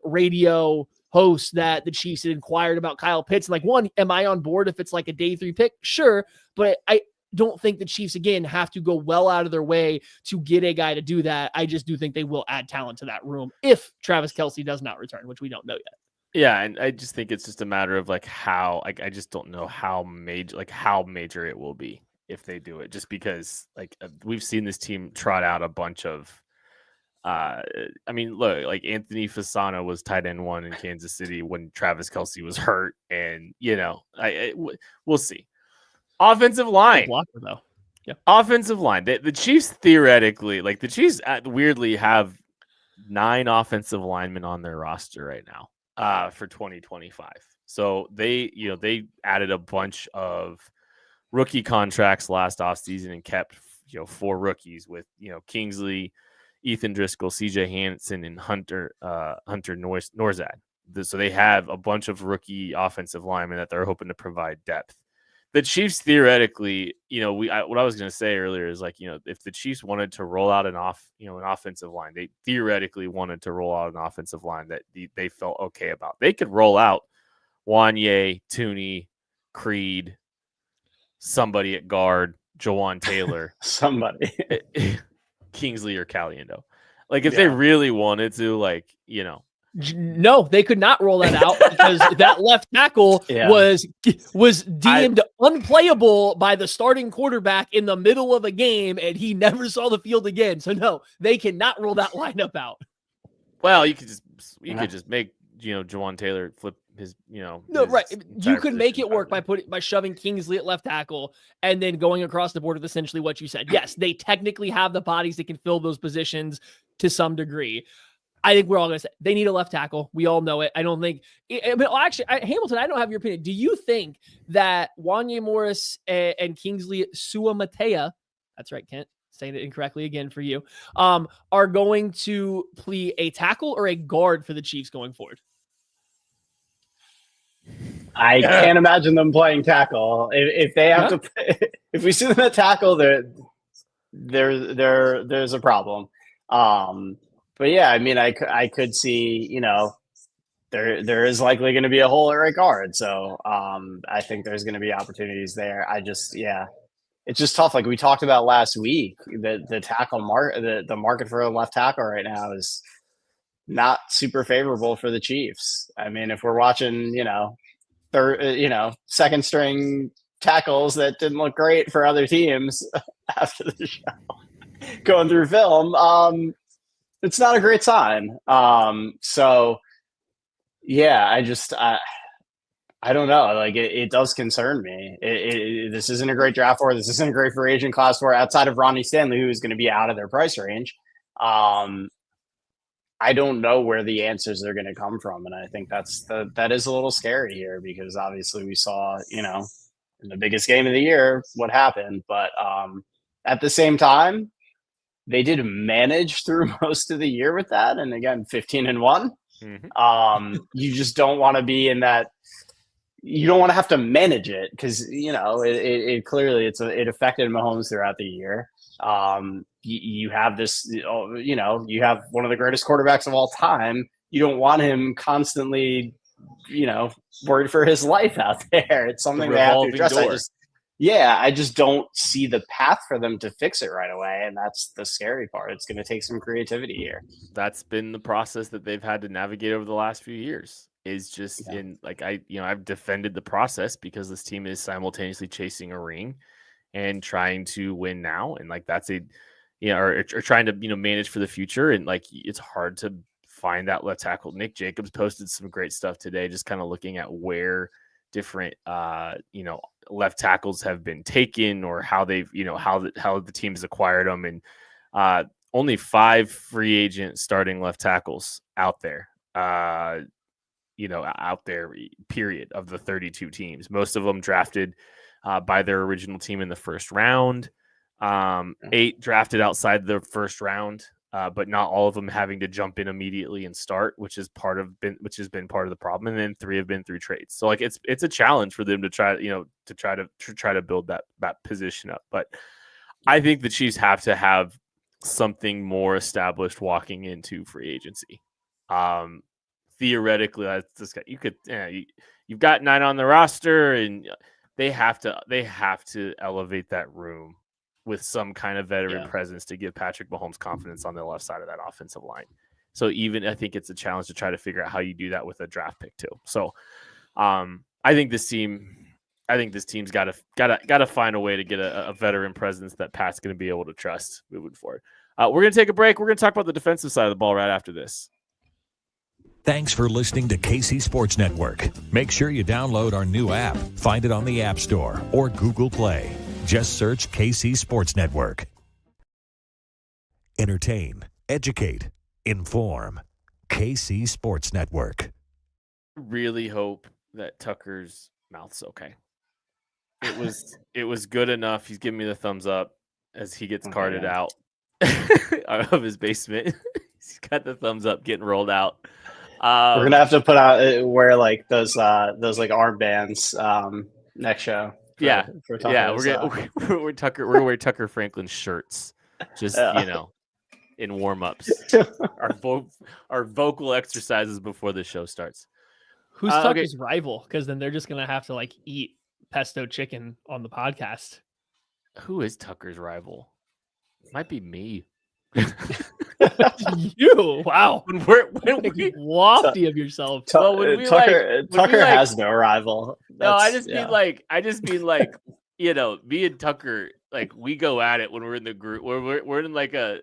radio host that the Chiefs had inquired about Kyle Pitts. Like, one, am I on board if it's like a day 3 pick? Sure. But I don't think the Chiefs, again, have to go well out of their way to get a guy to do that. I just do think they will add talent to that room if Travis Kelce does not return, which we don't know yet. Yeah, and I just think it's just a matter of how, I just don't know how major it will be if they do it, just because we've seen this team trot out a bunch of, look, like Anthony Fasano was tight end 1 in Kansas City when Travis Kelce was hurt, and we'll see. Offensive line, blocker, though. Yeah. Offensive line. The Chiefs theoretically, the Chiefs weirdly have 9 offensive linemen on their roster right now for 2025. So they added a bunch of rookie contracts last offseason and kept 4 rookies with Kingsley, Ethan Driscoll, CJ Hansen, and Hunter Norzad. So they have a bunch of rookie offensive linemen that they're hoping to provide depth. The Chiefs theoretically, what I was going to say earlier is if the Chiefs wanted to roll out an offensive line, they theoretically wanted to roll out an offensive line that they felt okay about. They could roll out Wanye, Tooney, Creed, somebody at guard, Jawan Taylor, somebody, Kingsley or Caliendo. If they really wanted to, No, they could not roll that out because that left tackle was deemed unplayable by the starting quarterback in the middle of a game, and he never saw the field again. So no, they cannot roll that lineup out. Well, you could just make Jawan Taylor flip his no, right. You could make it work by shoving Kingsley at left tackle and then going across the board with essentially what you said. Yes, they technically have the bodies that can fill those positions to some degree. I think we're all going to say they need a left tackle. We all know it. I don't think actually, Hamilton, I don't have your opinion. Do you think that Wanye Morris and Kingsley Suamatea, that's right, Kent, saying it incorrectly again for you, are going to play a tackle or a guard for the Chiefs going forward? I can't imagine them playing tackle. If they have to, if we see them at tackle, there's a problem. But yeah, I could see, there is likely going to be a hole at right guard. So I think there's going to be opportunities there. It's just tough. Like we talked about last week, the tackle the market for a left tackle right now is not super favorable for the Chiefs. If we're watching, second string tackles that didn't look great for other teams after the show. going through film. It's not a great sign. So yeah, I don't know. Like it does concern me. This isn't a great draft for. This isn't a great free agent class for. Outside of Ronnie Stanley, who is going to be out of their price range. I don't know where the answers are going to come from, and I think that is a little scary here because obviously we saw, in the biggest game of the year what happened, but at the same time, they did manage through most of the year with that, and again, 15-1. Mm-hmm. You just don't want to be in that. You don't want to have to manage it because it clearly it affected Mahomes throughout the year. You have this, you have one of the greatest quarterbacks of all time. You don't want him constantly, worried for his life out there. It's something they have to address. I just don't see the path for them to fix it right away. And that's the scary part. It's going to take some creativity here. That's been the process that they've had to navigate over the last few years. Is just I've defended the process because this team is simultaneously chasing a ring and trying to win now. And that's or trying to, manage for the future. And it's hard to find that left tackle. Nick Jacobs posted some great stuff today, just kind of looking at where different, left tackles have been taken or how they've, how the team has acquired them. And only 5 free agent starting left tackles out there, period, of the 32 teams. Most of them drafted by their original team in the first round. 8 drafted outside the first round, but not all of them having to jump in immediately and start, which has been part of the problem. And then 3 have been through trades. So it's a challenge for them to try to build that position up. But I think the Chiefs have to have something more established walking into free agency. Theoretically, that's this guy. You've got 9 on the roster, and they have to elevate that room with some kind of veteran presence to give Patrick Mahomes confidence on the left side of that offensive line. So I think it's a challenge to try to figure out how you do that with a draft pick too. So I think this team's got to find a way to get a veteran presence that Pat's going to be able to trust moving forward. We're going to take a break. We're going to talk about the defensive side of the ball right after this. Thanks for listening to KC Sports Network. Make sure you download our new app. Find it on the App Store or Google Play. Just search KC Sports Network. Entertain, educate, inform. KC Sports Network. Really hope that Tucker's mouth's okay. It was good enough. He's giving me the thumbs up as he gets carted out of his basement. He's got the thumbs up getting rolled out. We're gonna have to wear those armbands next show. We're gonna wear Tucker Franklin shirts, just in warm-ups. our vocal exercises before the show starts. Who's Tucker's rival? Because then they're just gonna have to eat pesto chicken on the podcast. Who is Tucker's rival? Might be me. You wow! When we lofty of yourself. Tucker has no rival. I just mean me and Tucker, we go at it when we're in the group. We're in a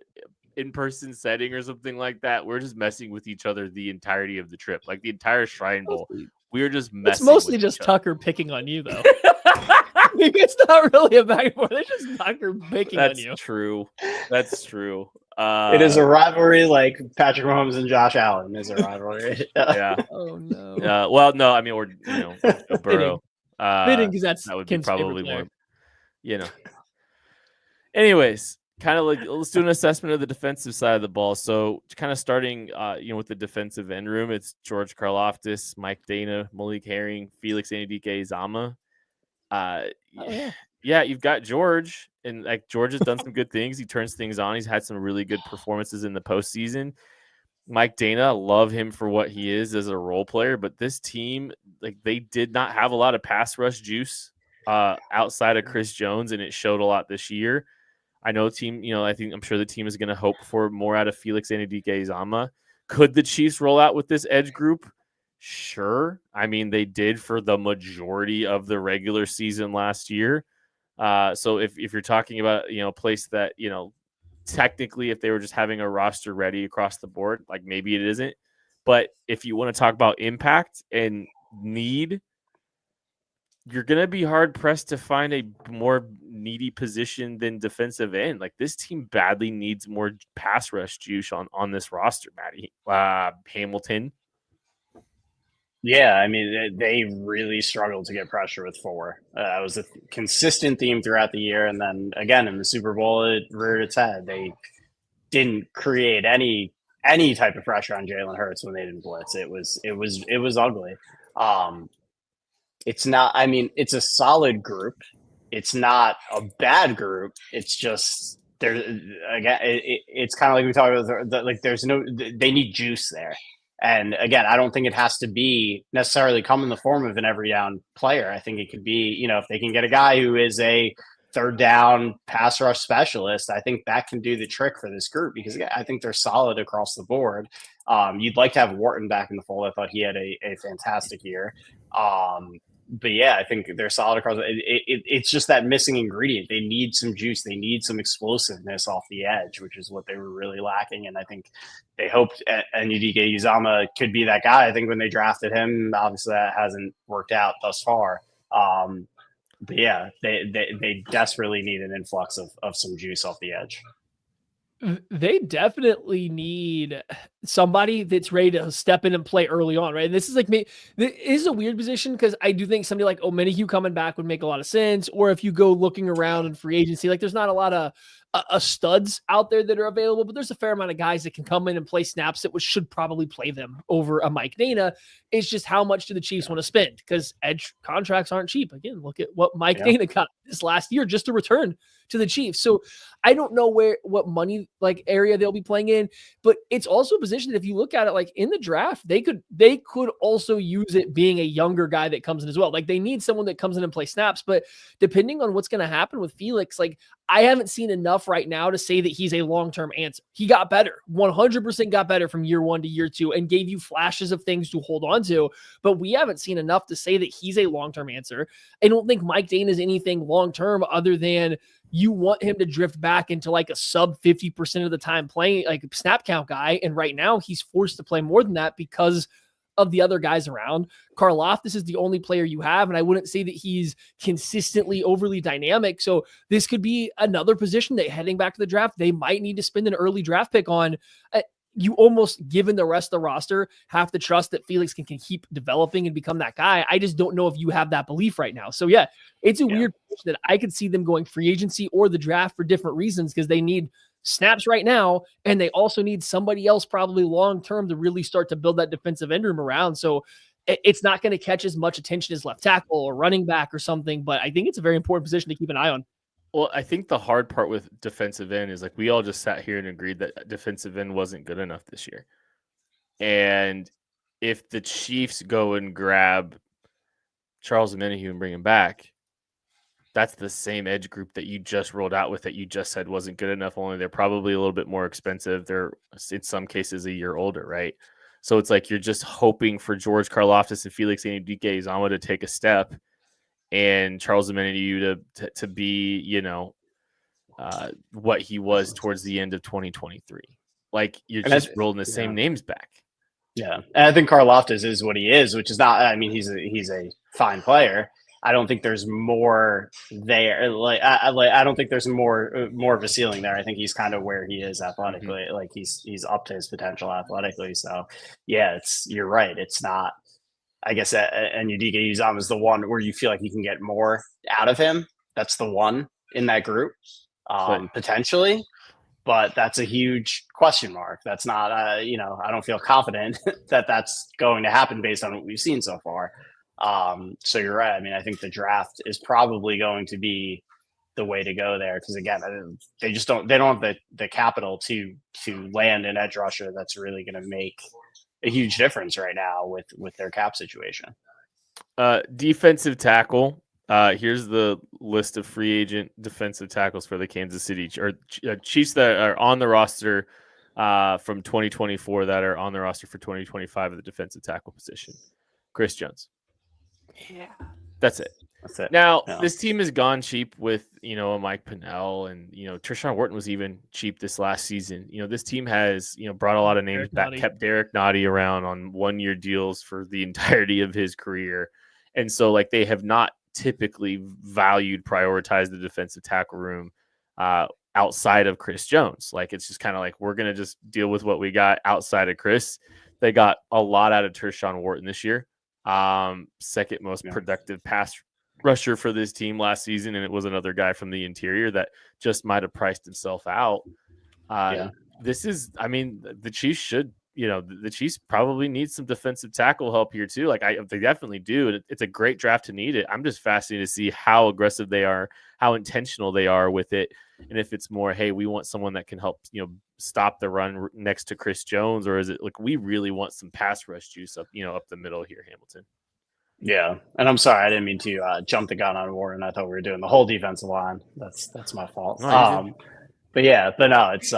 in-person setting or something like that. We're just messing with each other the entirety of the trip, the entire Shrine Bowl. We were just messing. It's mostly with just each other. Tucker picking on you, though. It's not really a back and forth. It's just Tucker picking on you. That's true. It is a rivalry like Patrick Mahomes and Josh Allen is a rivalry. Yeah. Oh no. Well, no. I mean, we're Burrow. Fitting because that would be Ken's probably more. Anyways, let's do an assessment of the defensive side of the ball. So, kind of starting, with the defensive end room, it's George Karlaftis, Mike Dana, Malik Herring, Felix Anudike-Uzomah. You've got George, and George has done some good things. He turns things on. He's had some really good performances in the postseason. Mike Dana, love him for what he is as a role player, but this team, they did not have a lot of pass rush juice outside of Chris Jones, and it showed a lot this year. I know team, I'm sure the team is going to hope for more out of Felix Anudike-Uzomah. Could the Chiefs roll out with this edge group? Sure. I mean, they did for the majority of the regular season last year. So if you're talking about, a place that, technically, if they were just having a roster ready across the board, like maybe it isn't. But if you want to talk about impact and need, you're going to be hard pressed to find a more needy position than defensive end. Like this team badly needs more pass rush juice on this roster, Matty. Hamilton. Yeah, I mean, they really struggled to get pressure with 4. It was a consistent theme throughout the year. And then again, in the Super Bowl, it reared its head. They didn't create any type of pressure on Jalen Hurts when they didn't blitz. It was ugly. It's not, I mean, it's a solid group. It's not a bad group. It's just there again. It's kind of like we talked about. Like they need juice there. And again, I don't think it has to be necessarily come in the form of an every down player. I think it could be, if they can get a guy who is a third down pass rush specialist, I think that can do the trick for this group because I think they're solid across the board. You'd like to have Wharton back in the fold. I thought he had a fantastic year. But yeah, I think they're solid across. It's just that missing ingredient. They need some juice. They need some explosiveness off the edge, which is what they were really lacking. And I think they hoped Enudike Uzama could be that guy. I think when they drafted him, obviously that hasn't worked out thus far. But yeah, they desperately need an influx of some juice off the edge. They definitely need somebody that's ready to step in and play early on, right? And this is like me. This is a weird position because I do think somebody like Omenihu coming back would make a lot of sense. Or if you go looking around in free agency, like there's not a lot of studs out there that are available, but there's a fair amount of guys that can come in and play snaps that should probably play them over a Mike Dana. It's just how much do the Chiefs want to spend because edge contracts aren't cheap. Again, look at what Mike Dana got this last year just to return to the Chiefs. So I don't know what money like area they'll be playing in, but it's also a position that if you look at it like in the draft, they could also use it being a younger guy that comes in as well. Like they need someone that comes in and play snaps, but depending on what's going to happen with Felix, like I haven't seen enough right now to say that he's a long-term answer. He got better, 100% got better from year 1 to year 2 and gave you flashes of things to hold on to, but we haven't seen enough to say that he's a long-term answer. I don't think Mike Dana is anything long-term other than you want him to drift back into like a sub 50% of the time playing like a snap count guy. And right now he's forced to play more than that because of the other guys around. Karlaftis is the only player you have, and I wouldn't say that he's consistently overly dynamic. So this could be another position that heading back to the draft, they might need to spend an early draft pick on. You almost, given the rest of the roster, have to trust that Felix can keep developing and become that guy. I just don't know if you have that belief right now. So yeah, it's a weird position that I could see them going free agency or the draft for different reasons because they need snaps right now, and they also need somebody else probably long-term to really start to build that defensive end room around. So it's not going to catch as much attention as left tackle or running back or something, but I think it's a very important position to keep an eye on. Well, I think the hard part with defensive end is like we all just sat here and agreed that defensive end wasn't good enough this year. And if the Chiefs go and grab Charles Omenihu and bring him back, that's the same edge group that you just rolled out with that you just said wasn't good enough. Only they're probably a little bit more expensive. They're in some cases a year older, right? So it's like you're just hoping for George Karlaftis and Felix Enudike Uzama to take a step, and Charles Omenihu to be, what he was towards the end of 2023. Like you're just rolling the same names back. Yeah, and I think Karlaftis is what he is, which is not. I mean, he's a fine player. I don't think there's more there. I don't think there's more of a ceiling there. I think he's kind of where he is athletically. Mm-hmm. Like he's up to his potential athletically. So yeah, you're right. It's not. I guess Enudike Uzama is the one where you feel like you can get more out of him. That's the one in that group, potentially. But that's a huge question mark. That's not. I don't feel confident that that's going to happen based on what we've seen so far. So you're right. I mean, I think the draft is probably going to be the way to go there because again, they don't have the capital to land an edge rusher that's really going to make a huge difference right now with their cap situation. Defensive tackle. Here's the list of free agent defensive tackles for the Kansas City Chiefs that are on the roster from 2024 that are on the roster for 2025 at the defensive tackle position. Chris Jones. Yeah. That's it. That's it. Now, Yeah. this team has gone cheap with, a Mike Pennell and, Trishawn Wharton was even cheap this last season. This team has, brought a lot of names Derek back, Nottie. kept Derek Nottie around on 1-year deals for the entirety of his career. And so, they have not typically prioritized the defensive tackle room outside of Chris Jones. It's just kind of we're going to just deal with what we got outside of Chris. They got a lot out of Trishawn Wharton this year. Second most productive pass rusher for this team last season, and it was another guy from the interior that just might have priced himself out. This is, the Chiefs should, the Chiefs probably need some defensive tackle help here too. They definitely do. And it's a great draft to need it. I'm just fascinated to see how aggressive they are, how intentional they are with it. And if it's more, hey, we want someone that can help, stop the run next to Chris Jones, or is it we really want some pass rush juice up, up the middle here, Hamilton? Yeah, and I'm sorry, I didn't mean to jump the gun on Warren. I thought we were doing the whole defensive line. That's my fault. No, but no, it's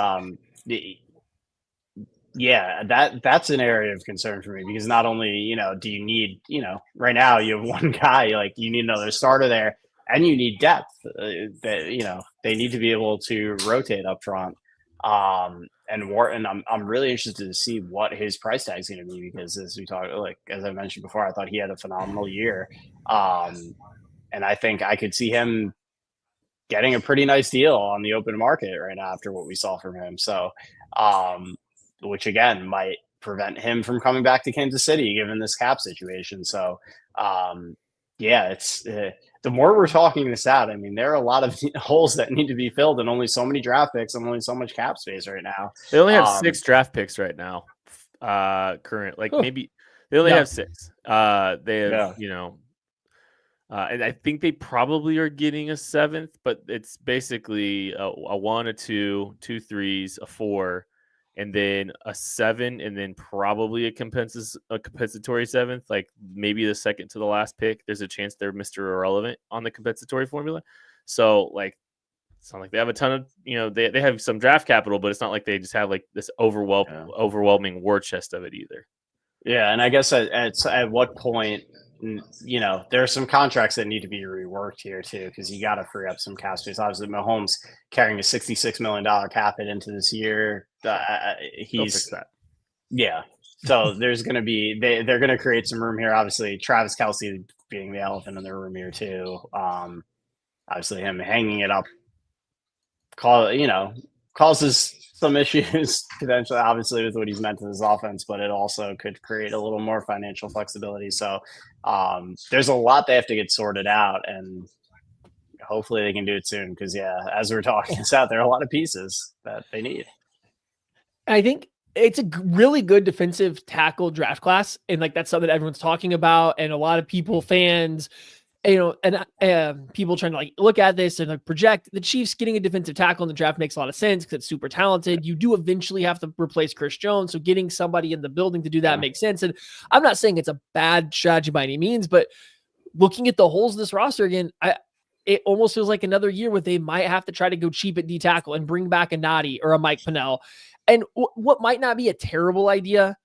that's an area of concern for me because not only do you need right now you have one guy you need another starter there, and you need depth. That they need to be able to rotate up front. And Wharton, I'm really interested to see what his price tag is going to be because as we talked, as I mentioned before, I thought he had a phenomenal year. And I think I could see him getting a pretty nice deal on the open market right now after what we saw from him. So, which again might prevent him from coming back to Kansas City given this cap situation. So, it's the more we're talking this out, there are a lot of holes that need to be filled and only so many draft picks and only so much cap space right now. They only have 6 draft picks right now. Current, maybe they only have 6. They have, and I think they probably are getting a 7th, but it's basically a 1, a 2, 2 3s, a 4, and then a 7, and then probably a compensatory 7th, maybe the second to the last pick. There's a chance they're Mr. Irrelevant on the compensatory formula. So it's not like they have a ton of, they have some draft capital, but it's not like they just have this overwhelming war chest of it either. Yeah, and I guess at what point, there are some contracts that need to be reworked here too, because you got to free up some cap space. Obviously, Mahomes carrying a $66 million cap hit into this year. He's that. Yeah. So there's going to be they're going to create some room here. Obviously, Travis Kelce being the elephant in the room here too. Obviously, him hanging it up causes some issues potentially, obviously, with what he's meant to this offense, but it also could create a little more financial flexibility. So there's a lot they have to get sorted out, and hopefully they can do it soon because, as we're talking this out, there are a lot of pieces that they need. I think it's a really good defensive tackle draft class, and that's something that everyone's talking about, and a lot of people, fans, and people trying to look at this and project the Chiefs getting a defensive tackle in the draft makes a lot of sense because it's super talented. You do eventually have to replace Chris Jones, so getting somebody in the building to do that makes sense. And I'm not saying it's a bad strategy by any means, but looking at the holes of this roster again, it almost feels like another year where they might have to try to go cheap at D tackle and bring back a Nottie or a Mike Pennell. And what might not be a terrible idea,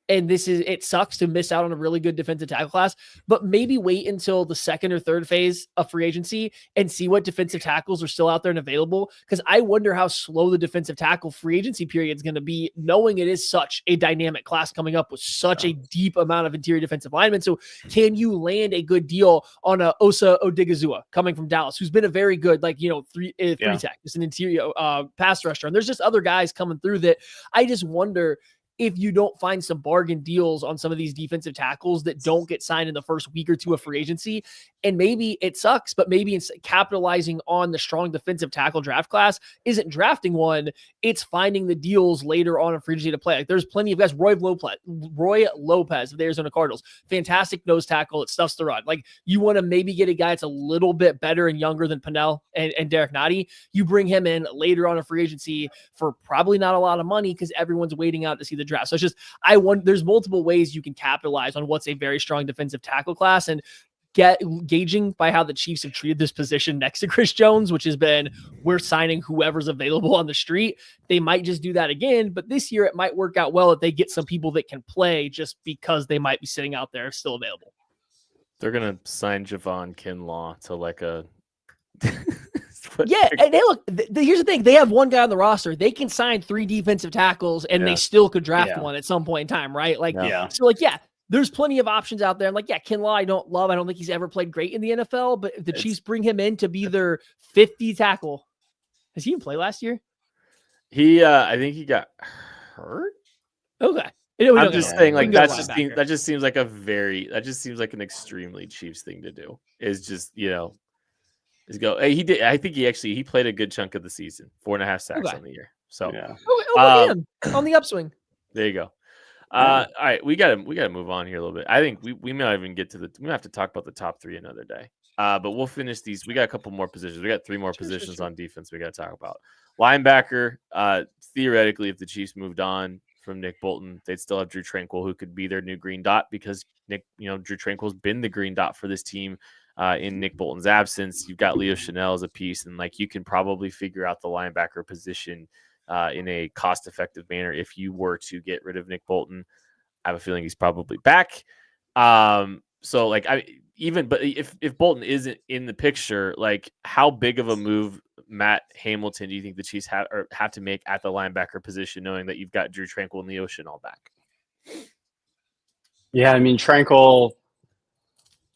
and it sucks to miss out on a really good defensive tackle class, but maybe wait until the second or third phase of free agency and see what defensive tackles are still out there and available. Because I wonder how slow the defensive tackle free agency period is going to be, knowing it is such a dynamic class coming up with such a deep amount of interior defensive linemen. So can you land a good deal on a Osa Odigizua coming from Dallas, who's been a very good, three tech, just an interior pass rusher. And there's just other guys coming through that I just wonder if you don't find some bargain deals on some of these defensive tackles that don't get signed in the first week or two of free agency. And maybe it sucks, but maybe it's capitalizing on the strong defensive tackle draft class isn't drafting one. It's finding the deals later on in free agency to play. There's plenty of guys. Roy Lopez of the Arizona Cardinals, fantastic nose tackle. It stuffs the run. You want to maybe get a guy that's a little bit better and younger than Pennell and Derek Nottie. You bring him in later on in free agency for probably not a lot of money because everyone's waiting out to see the draft. So it's just, there's multiple ways you can capitalize on what's a very strong defensive tackle class, and gauging by how the Chiefs have treated this position next to Chris Jones, which has been, we're signing whoever's available on the street. They might just do that again, but this year it might work out well if they get some people that can play just because they might be sitting out there still available. They're gonna sign Javon Kinlaw to like a. Yeah, and hey, look. Here's the thing: they have one guy on the roster. They can sign 3 defensive tackles, and they still could draft one at some point in time, right? Like, so, like, there's plenty of options out there. And like, Kinlaw, I don't love. I don't think he's ever played great in the NFL. But if the Chiefs bring him in to be their 50 tackle, has he even played last year? I think he got hurt. Okay. I'm just saying, like, that just seems like an extremely Chiefs thing to do. Is just, is go. Hey, I think he played a good chunk of the season, 4.5 sacks on the year. So on the upswing. There you go. All right, we gotta move on here a little bit. I think we may not even get to we have to talk about the top 3 another day. But we'll finish these. We got a couple more positions. We got 3 more positions on defense we got to talk about. Linebacker, theoretically, if the Chiefs moved on from Nick Bolton, they'd still have Drew Tranquill, who could be their new green dot, because Drew Tranquill's been the green dot for this team in Nick Bolton's absence. You've got Leo Chanel as a piece, and like, you can probably figure out the linebacker position in a cost-effective manner if you were to get rid of Nick Bolton. I have a feeling he's probably back. So like, but if Bolton isn't in the picture, like, how big of a move, Matt Hamilton, do you think the Chiefs have to make at the linebacker position, knowing that you've got Drew Tranquill and Leo Chanel back? Yeah, I mean, Tranquill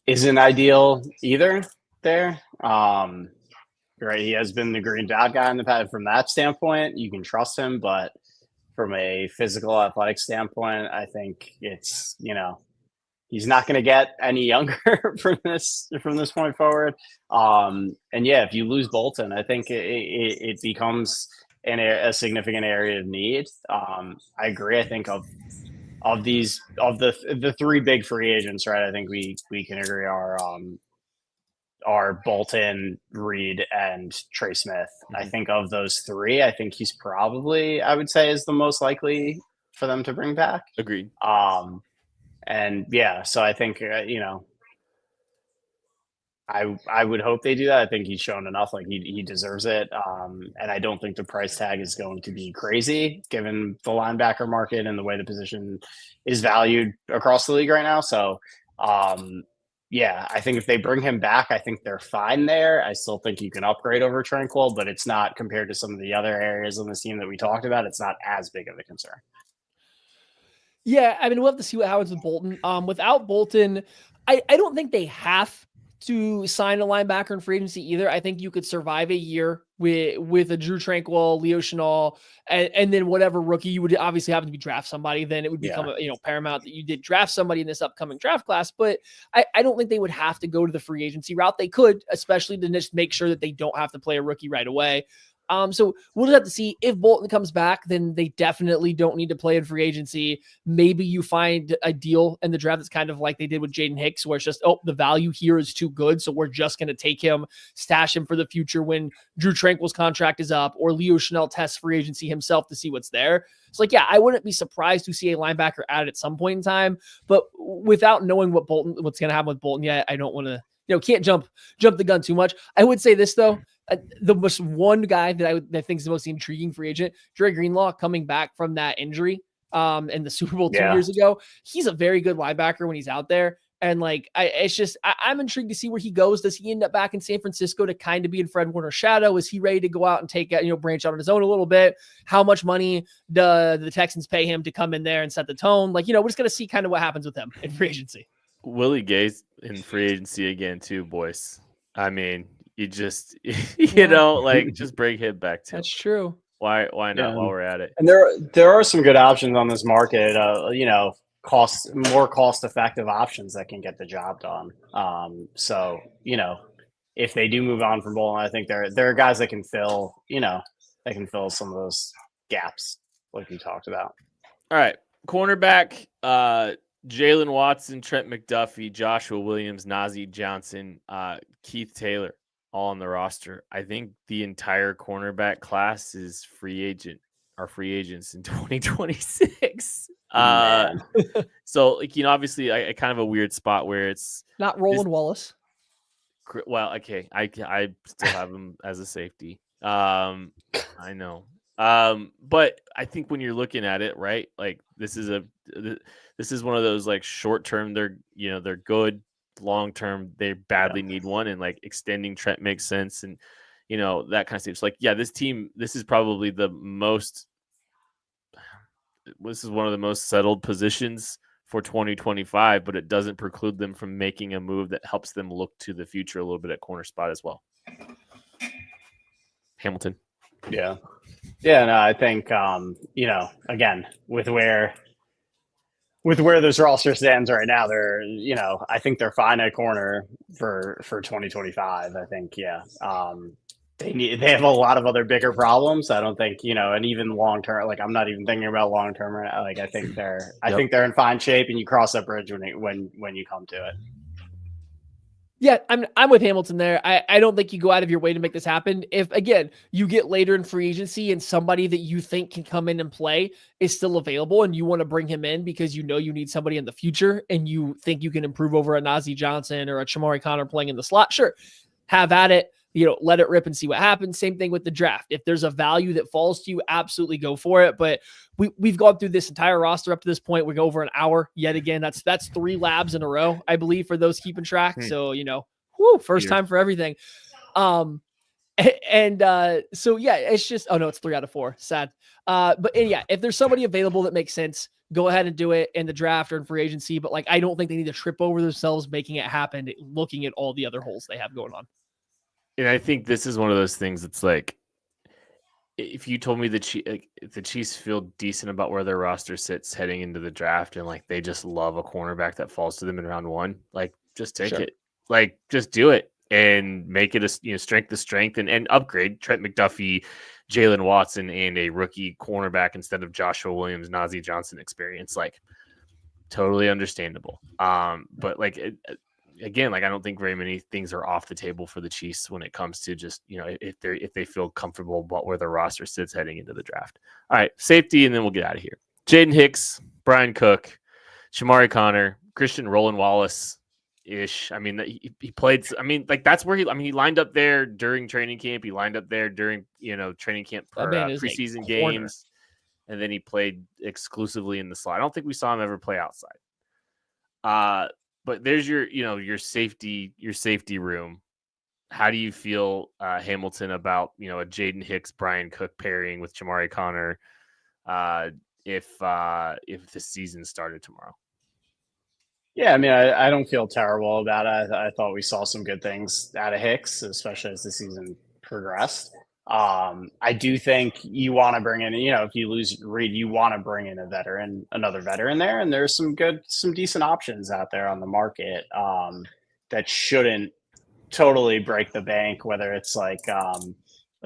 isn't ideal either there. Right, he has been the green dot guy in the past. From that standpoint, you can trust him, but from a physical athletic standpoint, I think it's, he's not going to get any younger from this point forward. And if you lose Bolton, I think it becomes a significant area of need. I agree. I think of the 3 big free agents, right? I think we can agree are Bolton, Reed, and Trey Smith. Mm-hmm. I think of those 3, I think he's probably, I would say, is the most likely for them to bring back. Agreed. And so I think, I would hope they do that. I think he's shown enough, like he deserves it. And I don't think the price tag is going to be crazy given the linebacker market and the way the position is valued across the league right now. So, I think if they bring him back, I think they're fine there. I still think you can upgrade over Tranquill, but it's not, compared to some of the other areas on this team that we talked about, it's not as big of a concern. Yeah, I mean, we'll have to see what happens with Bolton. Without Bolton, I don't think they have to sign a linebacker in free agency either. I think you could survive a year with a Drew Tranquill, Leo Chanel, and then whatever rookie you would obviously have to be draft somebody. Then it would become paramount that you did draft somebody in this upcoming draft class. But I don't think they would have to go to the free agency route. They could, especially to just make sure that they don't have to play a rookie right away. So we'll just have to see. If Bolton comes back, then they definitely don't need to play in free agency. Maybe you find a deal in the draft that's kind of like they did with Jaden Hicks, where it's just, the value here is too good, so we're just going to take him, stash him for the future when Drew Tranquill's contract is up, or Leo Chanel tests free agency himself to see what's there. It's like, I wouldn't be surprised to see a linebacker added at some point in time, but without knowing what's going to happen with Bolton yet, I don't want to, can't jump the gun too much. I would say this though. The most one guy that I think is the most intriguing free agent, Dre Greenlaw, coming back from that injury in the Super Bowl 2 years ago. He's a very good linebacker when he's out there. And I'm intrigued to see where he goes. Does he end up back in San Francisco to kind of be in Fred Warner's shadow? Is he ready to go out and take branch out on his own a little bit? How much money do the Texans pay him to come in there and set the tone? We're just going to see kind of what happens with him in free agency. Willie Gay's in free agency again too, boys. I mean, you just, just bring him back too. That's true. Why not while we're at it? And there are some good options on this market, more cost-effective options that can get the job done. So, if they do move on from Bolton, I think there are guys that can fill, some of those gaps like you talked about. All right. Cornerback, Jalen Watson, Trent McDuffie, Joshua Williams, Najee Johnson, Keith Taylor, all on the roster. I think the entire cornerback class is free agents in 2026. So obviously I kind of a weird spot where it's not Roland Wallace. Well, okay. I still have him as a safety. I know. But I think when you're looking at it, right, like this is one of those like short term, they're good. long term they badly need one, and like extending Trent makes sense, and that kind of stuff. So like, yeah, this is probably this is one of the most settled positions for 2025, but it doesn't preclude them from making a move that helps them look to the future a little bit at corner spot as well. Hamilton. Yeah. No, I think, again, with where this roster stands right now, they're, I think they're fine at corner for 2025. I think, they have a lot of other bigger problems. I don't think, and even long term, like I'm not even thinking about long term right now. Like I think they're in fine shape, and you cross that bridge when you come to it. Yeah, I'm with Hamilton there. I don't think you go out of your way to make this happen. If, again, you get later in free agency and somebody that you think can come in and play is still available and you want to bring him in because you need somebody in the future and you think you can improve over a Najee Johnson or a Chamari Connor playing in the slot, sure, have at it. Let it rip and see what happens. Same thing with the draft. If there's a value that falls to you, absolutely go for it. But we've gone through this entire roster up to this point. We go over an hour yet again. That's 3 labs in a row, I believe, for those keeping track. So, first time for everything. So yeah, it's just, oh no, it's 3 out of 4. Sad. If there's somebody available that makes sense, go ahead and do it in the draft or in free agency. But like, I don't think they need to trip over themselves making it happen, looking at all the other holes they have going on. And I think this is one of those things that's like, if you told me if the Chiefs feel decent about where their roster sits heading into the draft and like they just love a cornerback that falls to them in round 1, like just take it. Like just do it and make it a strength to strength and upgrade Trent McDuffie, Jalen Watson, and a rookie cornerback instead of Joshua Williams, Najee Johnson experience. Like totally understandable. But like again, like I don't think very many things are off the table for the Chiefs when it comes to just, if they feel comfortable about where their roster sits heading into the draft. All right, safety, and then we'll get out of here. Jaden Hicks, Brian Cook, Chamari Connor, Christian Roland Wallace-ish. I mean, he played, that's where he lined up there during training camp. He lined up there during, training camp preseason games. And then he played exclusively in the slot. I don't think we saw him ever play outside. But there's your safety room. How do you feel, Hamilton, about a Jaden Hicks, Brian Cook pairing with Chamari Connor if the season started tomorrow? Yeah, I mean, I don't feel terrible about it. I thought we saw some good things out of Hicks, especially as the season progressed. I do think you want to bring in, if you lose Reed, you want to bring in another veteran there. And there's some decent options out there on the market that shouldn't totally break the bank, whether it's like a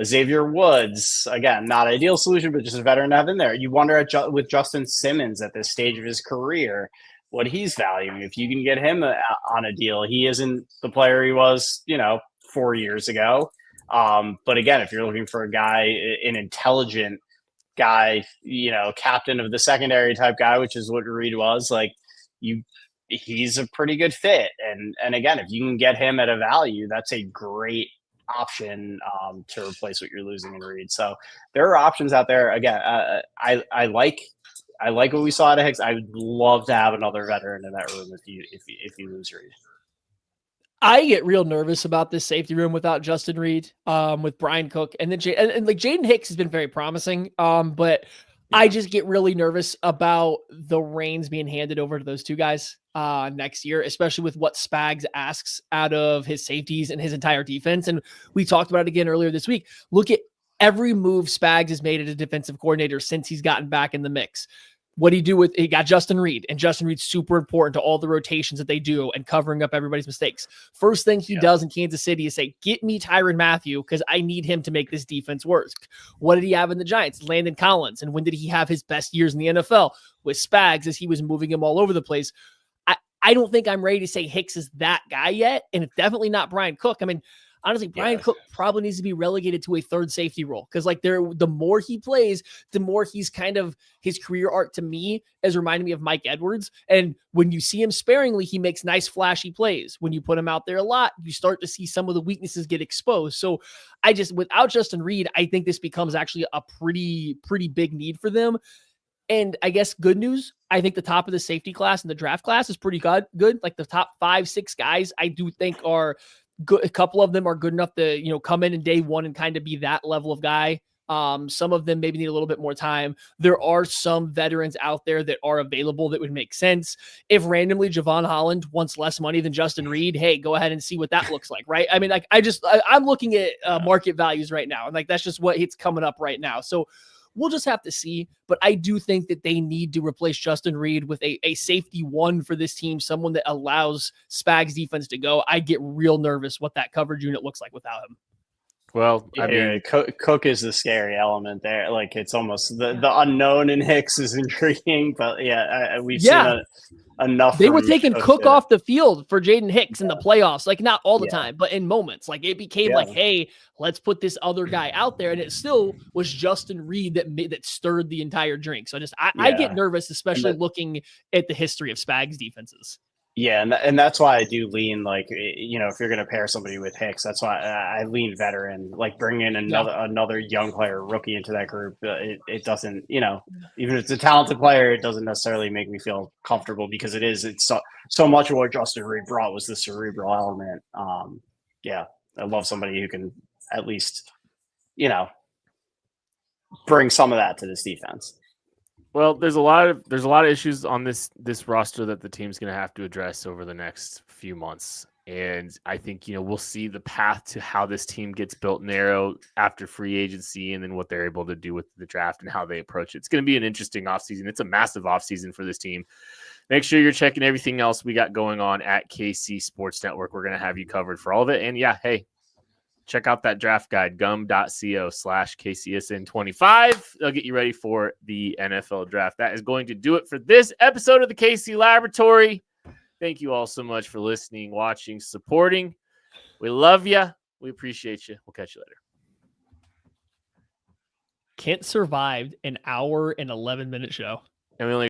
Xavier Woods, again, not ideal solution, but just a veteran to have in there. You wonder with Justin Simmons at this stage of his career, what he's valuing. If you can get him on a deal, he isn't the player he was, 4 years ago. But again, if you're looking for a guy, an intelligent guy, captain of the secondary type guy, which is what Reed was, like he's a pretty good fit. And again, if you can get him at a value, that's a great option to replace what you're losing in Reed. So there are options out there. Again, I like what we saw out of Hicks. I would love to have another veteran in that room if you lose Reed. I get real nervous about this safety room without Justin Reed, with Brian Cook, and then like Jaden Hicks has been very promising. But I just get really nervous about the reins being handed over to those two guys next year, especially with what Spags asks out of his safeties and his entire defense. And we talked about it again earlier this week. Look at every move Spags has made as a defensive coordinator since he's gotten back in the mix. What do you do he got Justin Reed, and Justin Reed's super important to all the rotations that they do and covering up everybody's mistakes. First thing he does in Kansas City is say, get me Tyrann Mathieu because I need him to make this defense work. What did he have in the Giants? Landon Collins. And when did he have his best years in the NFL? With Spags, as he was moving him all over the place. I don't think I'm ready to say Hicks is that guy yet, and it's definitely not Brian Cook. I mean, honestly, Brian Cook probably needs to be relegated to a third safety role because, like, the more he plays, the more he's kind of his career arc to me is reminding me of Mike Edwards. And when you see him sparingly, he makes nice, flashy plays. When you put him out there a lot, you start to see some of the weaknesses get exposed. So without Justin Reed, I think this becomes actually a pretty big need for them. And I guess good news, I think the top of the safety class and the draft class is pretty good. Like the top 5-6 guys, I do think are good. A couple of them are good enough to, come in day one and kind of be that level of guy. Some of them maybe need a little bit more time. There are some veterans out there that are available that would make sense. If randomly Javon Holland wants less money than Justin Reed, hey, go ahead and see what that looks like, right? I mean, like I'm looking at market values right now, and like that's just what it's coming up right now. So we'll just have to see. But I do think that they need to replace Justin Reed with a safety one for this team, someone that allows Spags defense to go. I get real nervous what that coverage unit looks like without him. Well, I mean, Cook is the scary element there. Like it's almost the unknown in Hicks is intriguing, but we've seen enough. They were taking Cook off the field for Jaden Hicks in the playoffs, like not all the time, but in moments. Like it became like, hey, let's put this other guy out there, and it still was Justin Reed that stirred the entire drink. So I get nervous, especially looking at the history of Spags defenses. Yeah, and that's why I do lean like if you're going to pair somebody with Hicks, that's why I lean veteran. Like bring in another young player, rookie into that group. It doesn't even if it's a talented player, it doesn't necessarily make me feel comfortable because it's so much of what Justin Reed brought was the cerebral element. I love somebody who can at least bring some of that to this defense. Well, there's a lot of issues on this roster that the team's going to have to address over the next few months. And I think, we'll see the path to how this team gets built narrow after free agency and then what they're able to do with the draft and how they approach it. It's going to be an interesting offseason. It's a massive offseason for this team. Make sure you're checking everything else we got going on at KC Sports Network. We're going to have you covered for all of it. And hey, check out that draft guide, gum.co/KCSN25. They'll get you ready for the NFL draft. That is going to do it for this episode of the KC Laboratory. Thank you all so much for listening, watching, supporting. We love you. We appreciate you. We'll catch you later. Kent survived an hour and 11-minute show. And we only